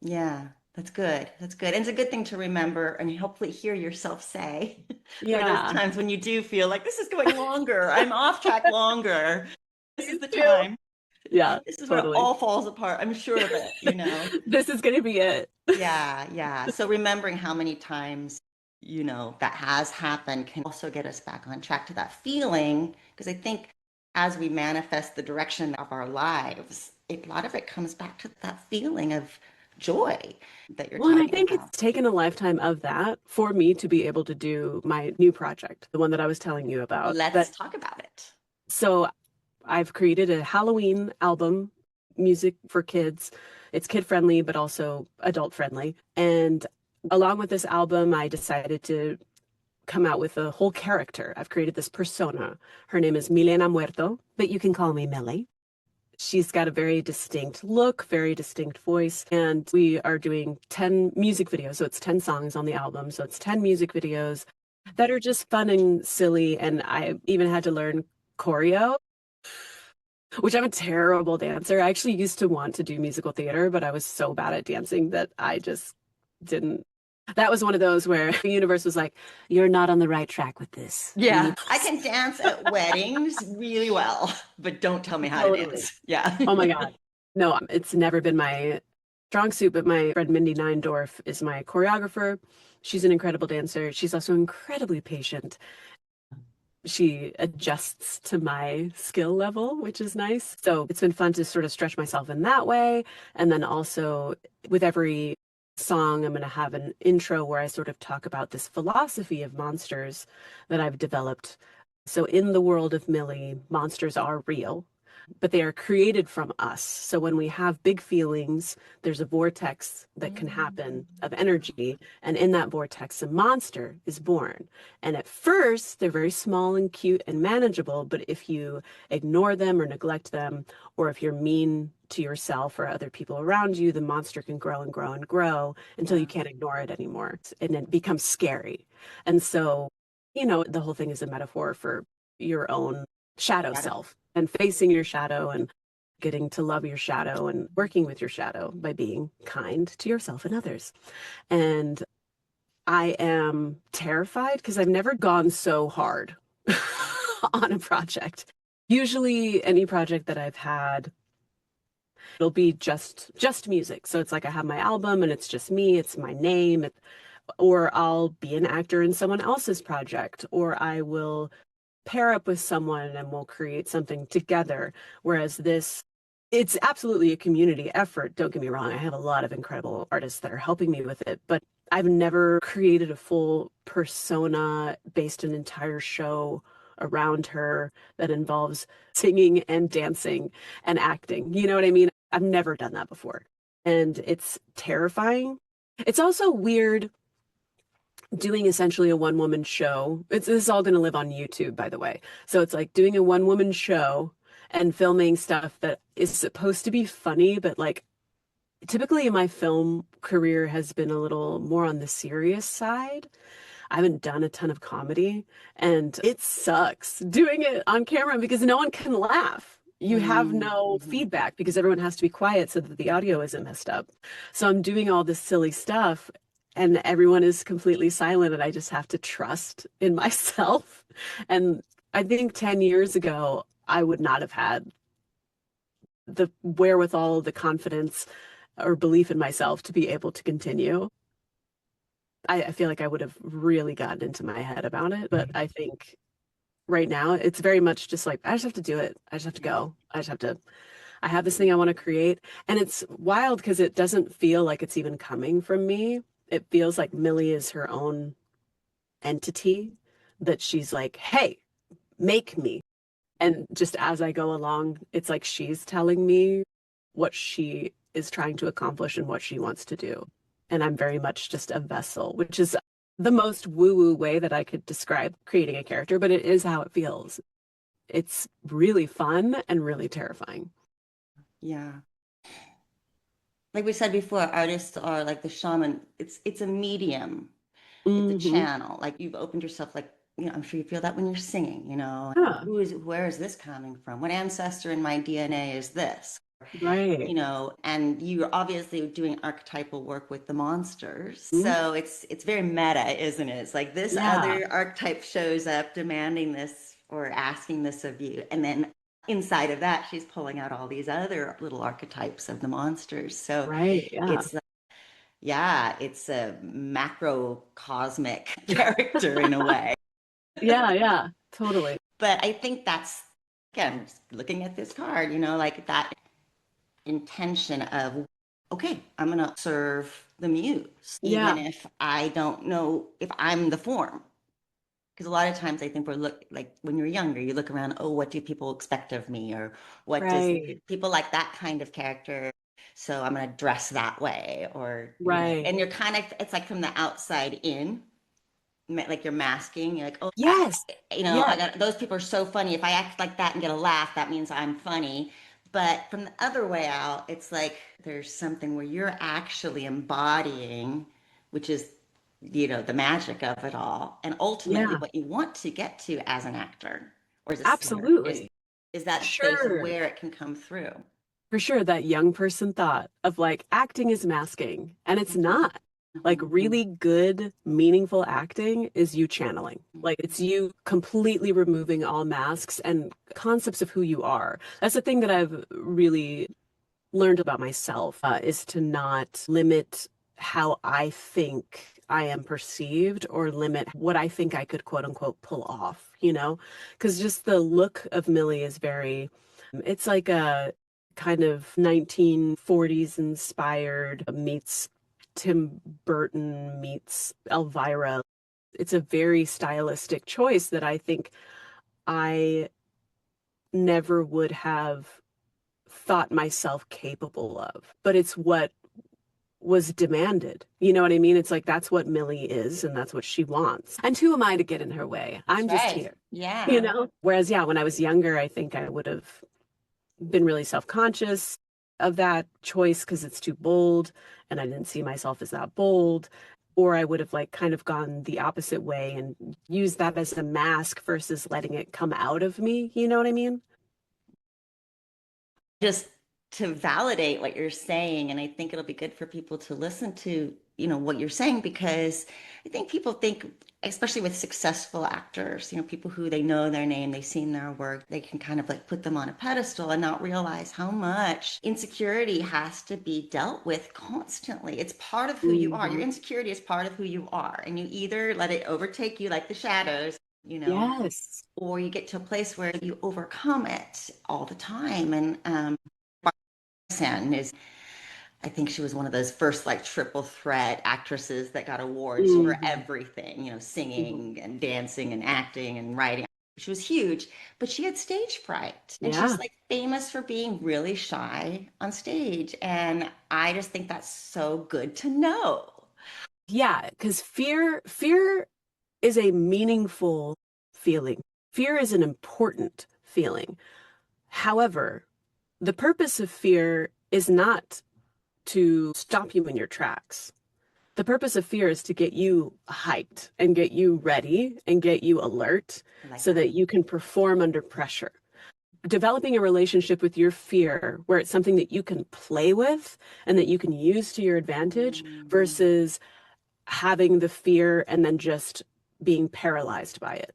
Yeah, that's good. That's good. And it's a good thing to remember and hopefully hear yourself say for those
Yeah,
times when you do feel like this is going longer, I'm off track longer. This
me
is the
too.
time.
Yeah,
This is when it
totally.
all falls apart. I'm sure of it, you know.
This is gonna be it.
Yeah, yeah. So remembering how many times, that has happened can also get us back on track to that feeling. Because I think as we manifest the direction of our lives, a lot of it comes back to that feeling of joy that you're
Well, and I
talking
think
about.
it's taken a lifetime of that for me to be able to do my new project, the one that I was telling you about.
Let's talk about it.
So I've created a Halloween album, music for kids. It's kid friendly, but also adult friendly. And along with this album, I decided to come out with a whole character. I've created this persona. Her name is Milena Muerto, but you can call me Millie. She's got a very distinct look, very distinct voice, and we are doing 10 music videos. So it's 10 songs on the album. So it's 10 music videos that are just fun and silly. And I even had to learn choreo, which I'm a terrible dancer. I actually used to want to do musical theater, but I was so bad at dancing that I just didn't. That was one of those where the universe was like, you're not on the right track with this. You
Yeah,
need
I can dance at weddings really well, but don't tell me how to
totally.
dance. Yeah.
Oh my God. No, it's never been my strong suit, but my friend Mindy Neindorf is my choreographer. She's an incredible dancer. She's also incredibly patient. She adjusts to my skill level, which is nice. So it's been fun to sort of stretch myself in that way. And then also with every song, I'm going to have an intro where I sort of talk about this philosophy of monsters that I've developed. So in the world of Millie, monsters are real, but they are created from us. So when we have big feelings, there's a vortex that can happen of energy. And in that vortex, a monster is born. And at first, they're very small and cute and manageable. But if you ignore them or neglect them, or if you're mean to yourself or other people around you, the monster can grow and grow and grow until you
Yeah.
can't ignore it anymore. And it becomes scary. And so, the whole thing is a metaphor for your own shadow
Got it.
self and facing your shadow and getting to love your shadow and working with your shadow by being kind to yourself and others. And I am terrified because I've never gone so hard on a project. Usually any project that I've had, it'll be just music. So it's like I have my album and it's just me, it's my name, or I'll be an actor in someone else's project, or I will pair up with someone and we'll create something together. Whereas this, it's absolutely a community effort. Don't get me wrong. I have a lot of incredible artists that are helping me with it, but I've never created a full persona, based an entire show around her that involves singing and dancing and acting. You know what I mean? I've never done that before. And it's terrifying. It's also weird doing essentially a one woman show. This is all going to live on YouTube, by the way. So it's like doing a one woman show and filming stuff that is supposed to be funny, but like typically my film career has been a little more on the serious side. I haven't done a ton of comedy and it sucks doing it on camera because no one can laugh. You have no
Mm-hmm.
feedback because everyone has to be quiet so that the audio isn't messed up. So I'm doing all this silly stuff and everyone is completely silent and I just have to trust in myself. And I think 10 years ago, I would not have had the wherewithal, the confidence or belief in myself to be able to continue. I feel like I would have really gotten into my head about it, but I think right now it's very much just like I just have to do it. I just have to
Yeah.
go. I have this thing I want to create. And it's wild because it doesn't feel like it's even coming from me. It feels like Millie is her own entity that she's like, hey, make me. And just as I go along, it's like she's telling me what she is trying to accomplish and what she wants to do. And I'm very much just a vessel, which is the most woo-woo way that I could describe creating a character, but it is how it feels. It's really fun and really terrifying.
Yeah. Like we said before, artists are like the shaman. It's a medium. It's a
Hmm.
channel. Like you've opened yourself, like, I'm sure you feel that when you're singing,
Yeah.
where is this coming from? What ancestor in my DNA is this?
Right.
And you're obviously doing archetypal work with the monsters.
Mhm.
So it's very meta, isn't it? It's like this
Yeah.
other archetype shows up demanding this or asking this of you. And then inside of that, she's pulling out all these other little archetypes of the monsters. So
Right. Yeah.
it's yeah, it's a macrocosmic character in a way.
Yeah. Yeah. Totally.
But I think that's, again, looking at this card, like that intention of, okay, I'm going to serve the muse, even
Yeah.
if I don't know if I'm the form. Because a lot of times I think we're like when you're younger, you look around, oh, what do people expect of me? Or what does
Right.
people like that kind of character? So I'm going to dress that way. Or,
Right.
and you're kind of, it's like from the outside in, like you're masking. You're like, oh,
Yes.
I
Yes.
got those people are so funny. If I act like that and get a laugh, that means I'm funny. But from the other way out, it's like there's something where you're actually embodying, which is, the magic of it all. And ultimately,
Yeah.
what you want to get to as an actor or as a singer
Absolutely.
is that space
Sure.
where it can come through.
For sure, that young person thought of like acting is masking, and it's not. Like
Mhm.
really good, meaningful acting is you channeling. Like it's you completely removing all masks and concepts of who you are. That's the thing that I've really learned about myself, is to not limit how I think I am perceived or limit what I think I could quote unquote pull off, you know? Because just the look of Millie is very, it's like a kind of 1940s inspired meets Tim Burton meets Elvira. It's a very stylistic choice that I think I never would have thought myself capable of, but it's what was demanded. You know what I mean? It's like that's what Millie is and that's what she wants. And who am I to get in her way?
That's
I'm just
right.
here, you
Yeah.
know? Whereas, yeah, when I was younger, I think I would have been really self-conscious of that choice because it's too bold and I didn't see myself as that bold. Or I would have like kind of gone the opposite way and used that as a mask versus letting it come out of me. You know what I mean?
Just to validate what you're saying. And I think it'll be good for people to listen to, what you're saying, because I think people think, especially with successful actors, people who they know their name, they've seen their work, they can kind of like put them on a pedestal and not realize how much insecurity has to be dealt with constantly. It's part of who you are. Your
Mhm.
insecurity is part of who you are. And you either let it overtake you like the shadows,
Yes.
or you get to a place where you overcome it all the time. And San is, I think she was one of those first like triple threat actresses that got awards for
Mhm.
everything,
Mhm.
singing and dancing and acting and writing. She was huge, but she had stage fright, and she's
Yeah.
like famous for being really shy on stage. And I just think that's so good to know.
Yeah, because fear is a meaningful feeling. Fear is an important feeling. However, the purpose of fear is not to stop you in your tracks. The purpose of fear is to get you hyped and get you ready and get you alert
I like
so
that.
that you can perform under pressure. Developing a relationship with your fear where it's something that you can play with and that you can use to your advantage
Mm,
versus having the fear and then just being paralyzed by it.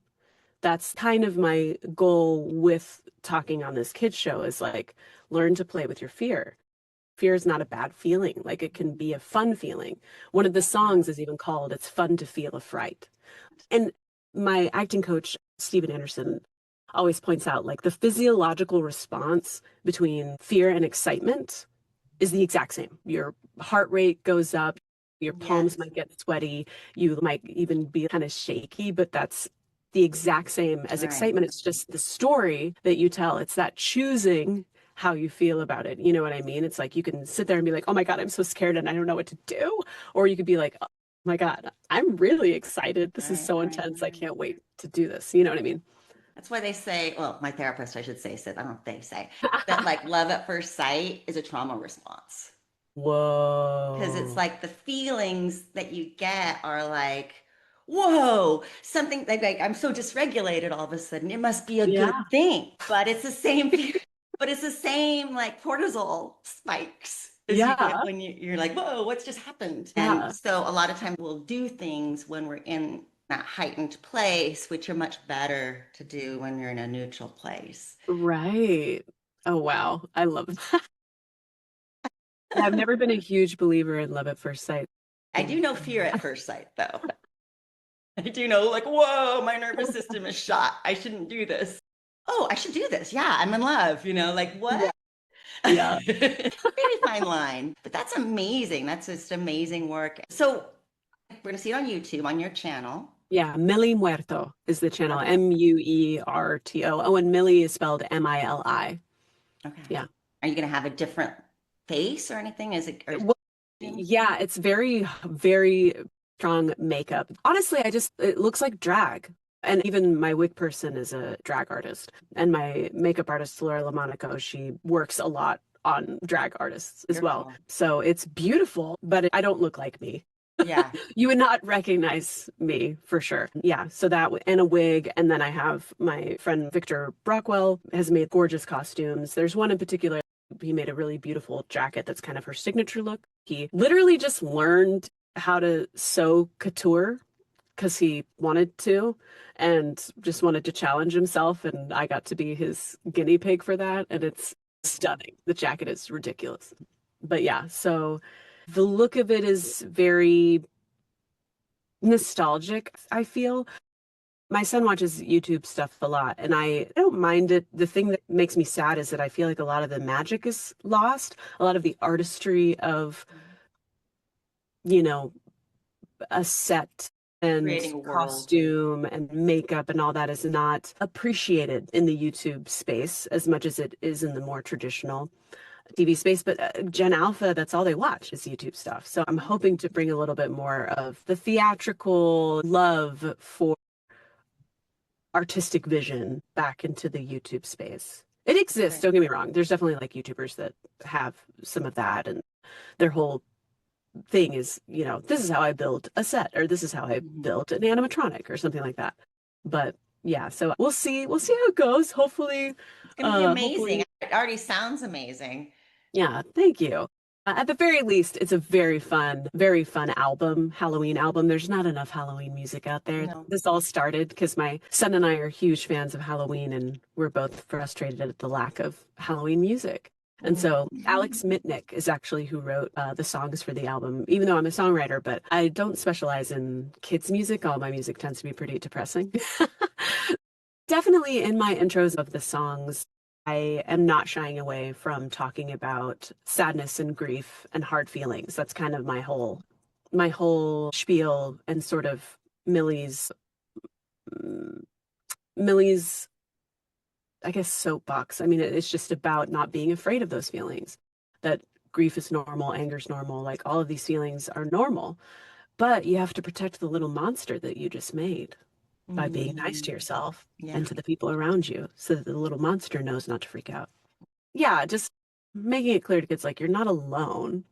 That's kind of my goal with talking on this kids show is like learn to play with your fear. Fear is not a bad feeling. Like it can be a fun feeling. One of the songs is even called It's Fun to Feel a Fright. And my acting coach, Stephen Anderson, always points out like the physiological response between fear and excitement is the exact same. Your heart rate goes up, your palms
yes,
might get sweaty, you might even be kind of shaky, but that's the exact same as
right.
excitement. It's just the story that you tell. It's that choosing how you feel about it. You know what I mean? It's like you can sit there and be like, oh my God, I'm so scared and I don't know what to do. Or you could be like, oh my God, I'm really excited. This is
Right,
so
right.
intense. I can't wait to do this. You know what I mean?
That's why they say, well, my therapist, I should say, said, I don't know if they say, that like love at first sight is a trauma response. Because it's
Whoa.
like the feelings that you get are like, whoa, something like I'm so dysregulated all of a sudden. It must be a good
Yeah.
thing. But it's the same feeling. But it's the same like cortisol spikes as you get
Yeah,
when you're like, whoa, what's just happened? And
yeah,
so a lot of times we'll do things when we're in that heightened place, which are much better to do when you're in a neutral place.
right. Oh, wow. I love that. Yeah, I've never been a huge believer in love at first sight.
I do know fear at first sight, though. I do know, like, whoa, my nervous system is shot. I shouldn't do this. Oh, I should do this. Yeah, I'm in love. Like,
Yeah.
what?
Yeah.
Very fine line. But that's amazing. That's just amazing work. So we're going to see it on YouTube on your channel.
Yeah, Millie Muerto is the channel,
Okay.
Muerto. Oh, and Millie is spelled Mili.
Okay.
Yeah.
Are you going to have a different face or anything? Is it, or
Well, yeah, it's very, very strong makeup. Honestly, it looks like drag. And even my wig person is a drag artist. And my makeup artist, Laura Lamonaco, she works a lot on drag artists as
very
well.
cool.
So it's beautiful, but I don't look like me.
Yeah.
You would not recognize me for sure. Yeah, so and a wig. And then I have my friend Victor Brockwell has made gorgeous costumes. There's one in particular, he made a really beautiful jacket that's kind of her signature look. He literally just learned how to sew couture because he wanted to and just wanted to challenge himself. And I got to be his guinea pig for that. And it's stunning. The jacket is ridiculous. But yeah, so the look of it is very nostalgic, I feel. My son watches YouTube stuff a lot, and I don't mind it. The thing that makes me sad is that I feel like a lot of the magic is lost, a lot of the artistry of, you know, a set and
Creating a world.
costume and makeup and all that is not appreciated in the YouTube space as much as it is in the more traditional TV space. But Gen Alpha, that's all they watch is YouTube stuff. So I'm hoping to bring a little bit more of the theatrical love for artistic vision back into the YouTube space. It exists,
Right.
don't get me wrong. There's definitely like YouTubers that have some of that, and their whole thing is, this is how I build a set, or this is how I
Mhm.
built an animatronic, or something like that. But yeah, so we'll see how it goes. Hopefully,
It's going to be amazing.
hopefully,
It already sounds amazing.
yeah, thank you. At the very least, it's a very fun album, Halloween album. There's not enough Halloween music out there.
No.
This all started because my son and I are huge fans of Halloween, and we're both frustrated at the lack of Halloween music. And so Alex Mitnick is actually who wrote the songs for the album, even though I'm a songwriter, but I don't specialize in kids' music. All my music tends to be pretty depressing. Definitely in my intros of the songs, I am not shying away from talking about sadness and grief and hard feelings. That's kind of my whole spiel and sort of Millie's mm, Millie's I guess soapbox. I mean, it's just about not being afraid of those feelings. That grief is normal, anger is normal, like all of these feelings are normal. But you have to protect the little monster that you just made by being nice to
Mm.
yourself
Yeah.
and to the people around you so that the little monster knows not to freak out. Yeah, just making it clear to kids like you're not alone.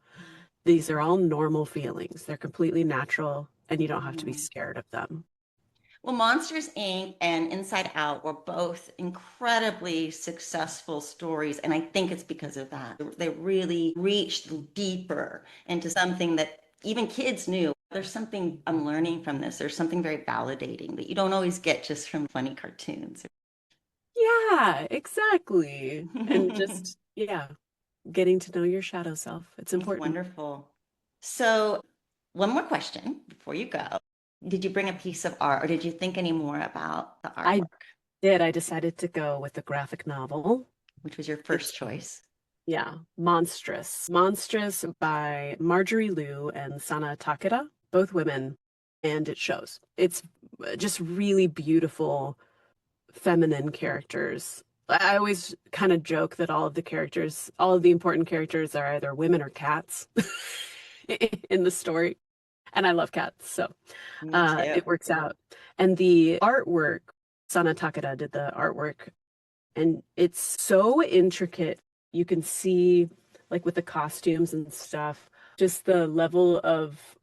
These are all normal feelings. They're completely natural and you don't have to be
Mhm.
scared of them.
Well, Monsters Inc. and Inside Out were both incredibly successful stories. And I think it's because of that. They really reached deeper into something that even kids knew. There's something I'm learning from this. There's something very validating that you don't always get just from funny cartoons.
Yeah, exactly. And just, yeah, getting to know your shadow self. It's
It's
important.
wonderful. So, one more question before you go. Did you bring a piece of art or did you think any more about the
I
artwork,
did. I decided to go with a graphic novel.
which was your first
It's
choice?
Yeah, Monstrous. Monstrous by Marjorie Liu and Sana Takeda, both women, and it shows. It's just really beautiful feminine characters. I always kind of joke that all of the important characters are either women or cats in the story. And I love cats, so
Me too.
it works out. And the artwork, Sana Takeda did the artwork and it's so intricate. You can see, like with the costumes and stuff, just the level of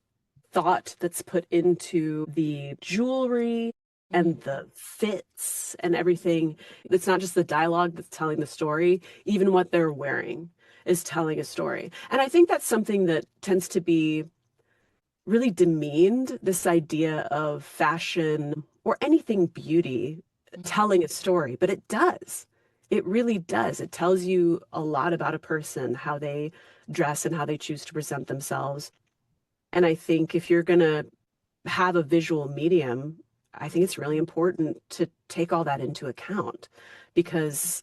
thought that's put into the jewelry and the fits and everything. It's not just the dialogue that's telling the story, even what they're wearing is telling a story. And I think that's something that tends to be really demeaned, this idea of fashion or anything beauty telling a story, but it does. It really does. It tells you a lot about a person, how they dress and how they choose to present themselves. And I think if you're going to have a visual medium, I think it's really important to take all that into account because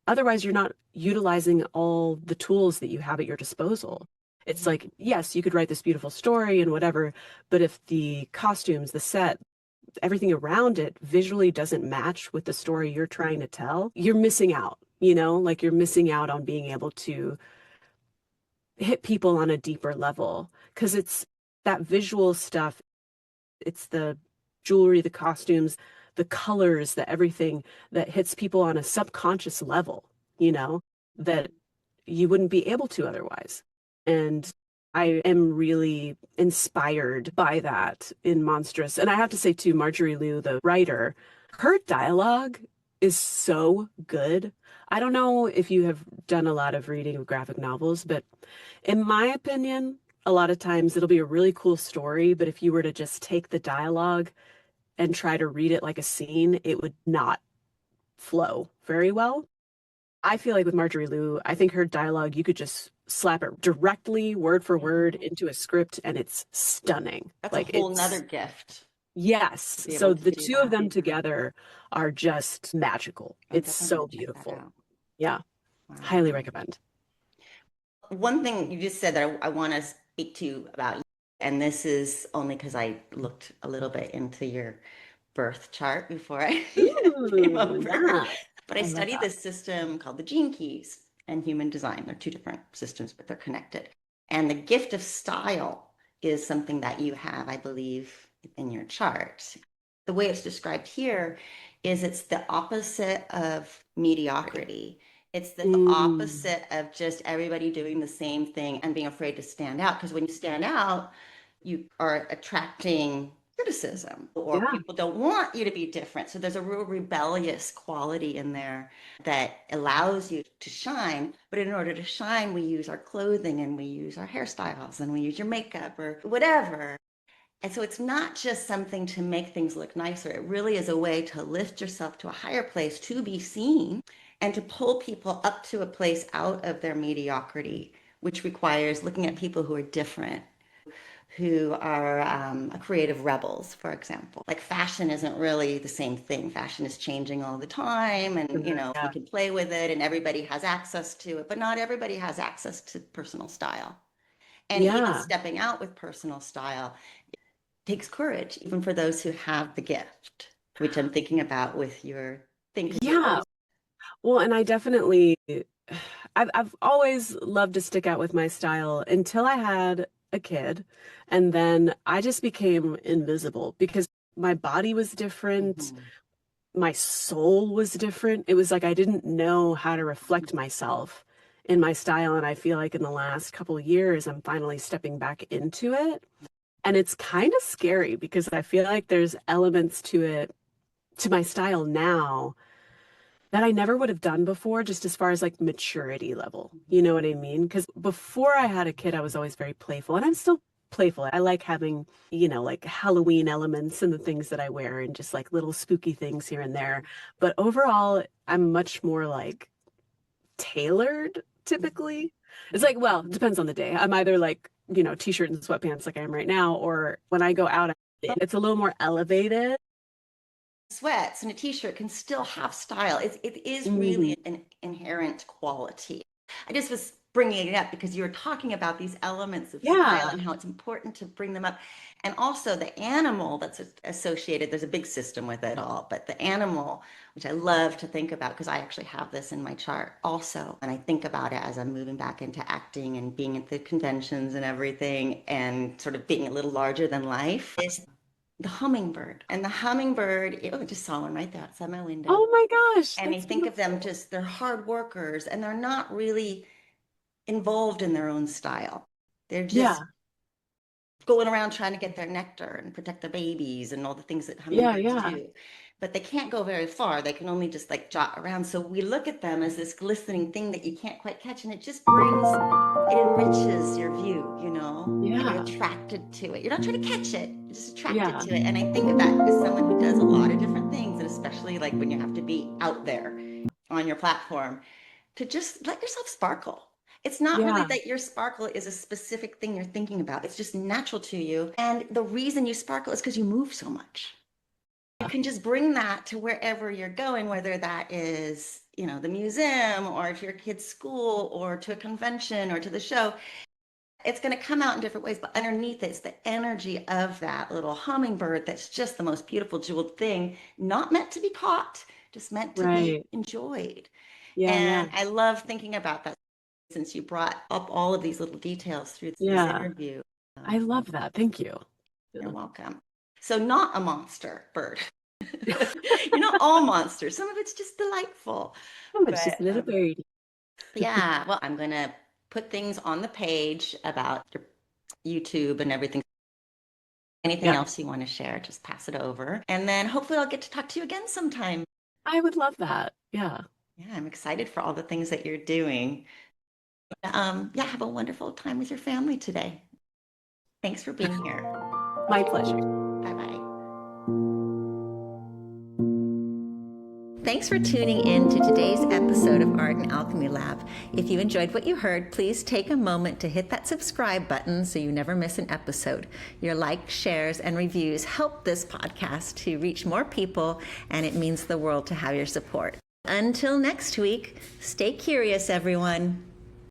otherwise you're not utilizing all the tools that you have at your disposal. It's like, yes, you could write this beautiful story and whatever, but if the costumes, the set, everything around it visually doesn't match with the story you're trying to tell, you're missing out, like you're missing out on being able to hit people on a deeper level because it's that visual stuff. It's the jewelry, the costumes, the colors, the everything that hits people on a subconscious level, that you wouldn't be able to otherwise. And I am really inspired by that in Monstrous. And I have to say, too, Marjorie Liu, the writer, her dialogue is so good. I don't know if you have done a lot of reading of graphic novels, but in my opinion, a lot of times it'll be a really cool story, but if you were to just take the dialogue and try to read it like a scene, it would not flow very well. I feel like with Marjorie Liu, I think her dialogue, you could just slap it directly, word for word, into a script, and it's stunning.
That's
Like
a whole
it's,
nother gift
yes.
to be able
So
to
the
do
two of
that.
them together are just magical.
I'm
It's
definitely
so
going to check that
beautiful.
out.
Yeah,
Wow.
highly recommend.
One thing you just said that I want to speak to about you, and this is only because I looked a little bit into your birth chart before I came
Ooh,
over,
yeah.
but I
I love
studied
that.
this system called the gene keys and human design. They're two different systems, but they're connected. And the gift of style is something that you have, I believe, in your chart. The way it's described here is it's the opposite of mediocrity. It's the
Mm,
opposite of just everybody doing the same thing and being afraid to stand out. Because when you stand out, you are attracting criticism or
yeah.
people don't want you to be different. So there's a real rebellious quality in there that allows you to shine. But in order to shine, we use our clothing and we use our hairstyles and we use your makeup or whatever. And so it's not just something to make things look nicer. It really is a way to lift yourself to a higher place, to be seen, and to pull people up to a place out of their mediocrity, which requires looking at people who are different, who are creative rebels, for example. Like fashion isn't really the same thing. Fashion is changing all the time, and we
Yeah.
can play with it, and everybody has access to it, but not everybody has access to personal style. And even
Yeah.
stepping out with personal style takes courage, even for those who have the gift, which I'm thinking about with your thing, because you're
Yeah.
always.
Well, and I definitely, I've always loved to stick out with my style until I had a kid. And then I just became invisible because my body was different.
Mhm.
My soul was different. It was like I didn't know how to reflect myself in my style. And I feel like in the last couple of years, I'm finally stepping back into it. And it's kind of scary because I feel like there's elements to it, to my style now that I never would have done before, just as far as like maturity level. You know what I mean? Because before I had a kid, I was always very playful, and I'm still playful. I like having, like Halloween elements and the things that I wear and just like little spooky things here and there. But overall, I'm much more like tailored typically. It's like, well, it depends on the day. I'm either like, t-shirt and sweatpants like I am right now, or when I go out, it's a little more elevated.
Sweats and a t-shirt can still have style. It is
Mhm.
really an inherent quality. I just was bringing it up because you were talking about these elements of style
Yeah.
and how it's important to bring them up. And also the animal that's associated, there's a big system with it all, but the animal, which I love to think about because I actually have this in my chart also. And I think about it as I'm moving back into acting and being at the conventions and everything and sort of being a little larger than life is the hummingbird. And the hummingbird, oh, I just saw one right there outside my window.
Oh my gosh,
And I
that's
think of them
beautiful.
just, they're hard workers and they're not really involved in their own style. They're just
Yeah.
going around trying to get their nectar and protect their babies and all the things that
Yeah,
hummingbirds
yeah,
do. But they can't go very far. They can only just like jot around. So we look at them as this glistening thing that you can't quite catch, and it just brings, it enriches your view, and you're
yeah,
attracted to it. You're not trying to catch it, you're just attracted
yeah,
to it. And I think of that as someone who does a lot of different things, and especially like when you have to be out there on your platform, to just let yourself sparkle. It's not really
yeah,
that your sparkle is a specific thing you're thinking about. It's just natural to you. And the reason you sparkle is because you move so much. You can just bring that to wherever you're going, whether that is, the museum or to your kid's school or to a convention or to the show. It's going to come out in different ways, but underneath it's the energy of that little hummingbird that's just the most beautiful jeweled thing, not meant to be caught, just meant to be
right.
enjoyed.
Yeah, yeah,
And I love thinking about that since you brought up all of these little details through this
yeah.
interview.
I
Um,
love that. Thank you.
you're
Yeah.
welcome. So, not a monster bird. You're not all monsters. Some of it's just delightful.
Oh, it's just
But
a little birdie.
yeah, well, I'm going to put things on the page about your YouTube and everything. Anything
Yeah,
else you want to share, just pass it over. And then hopefully I'll get to talk to you again sometime.
I would love that. Yeah.
Yeah, I'm excited for all the things that you're doing. Yeah, have a wonderful time with your family today. Thanks for being here.
My pleasure.
Bye bye. Thanks for tuning in to today's episode of Art and Alchemy Lab. If you enjoyed what you heard, please take a moment to hit that subscribe button so you never miss an episode. Your likes, shares, and reviews help this podcast to reach more people, and it means the world to have your support. Until next week, stay curious, everyone.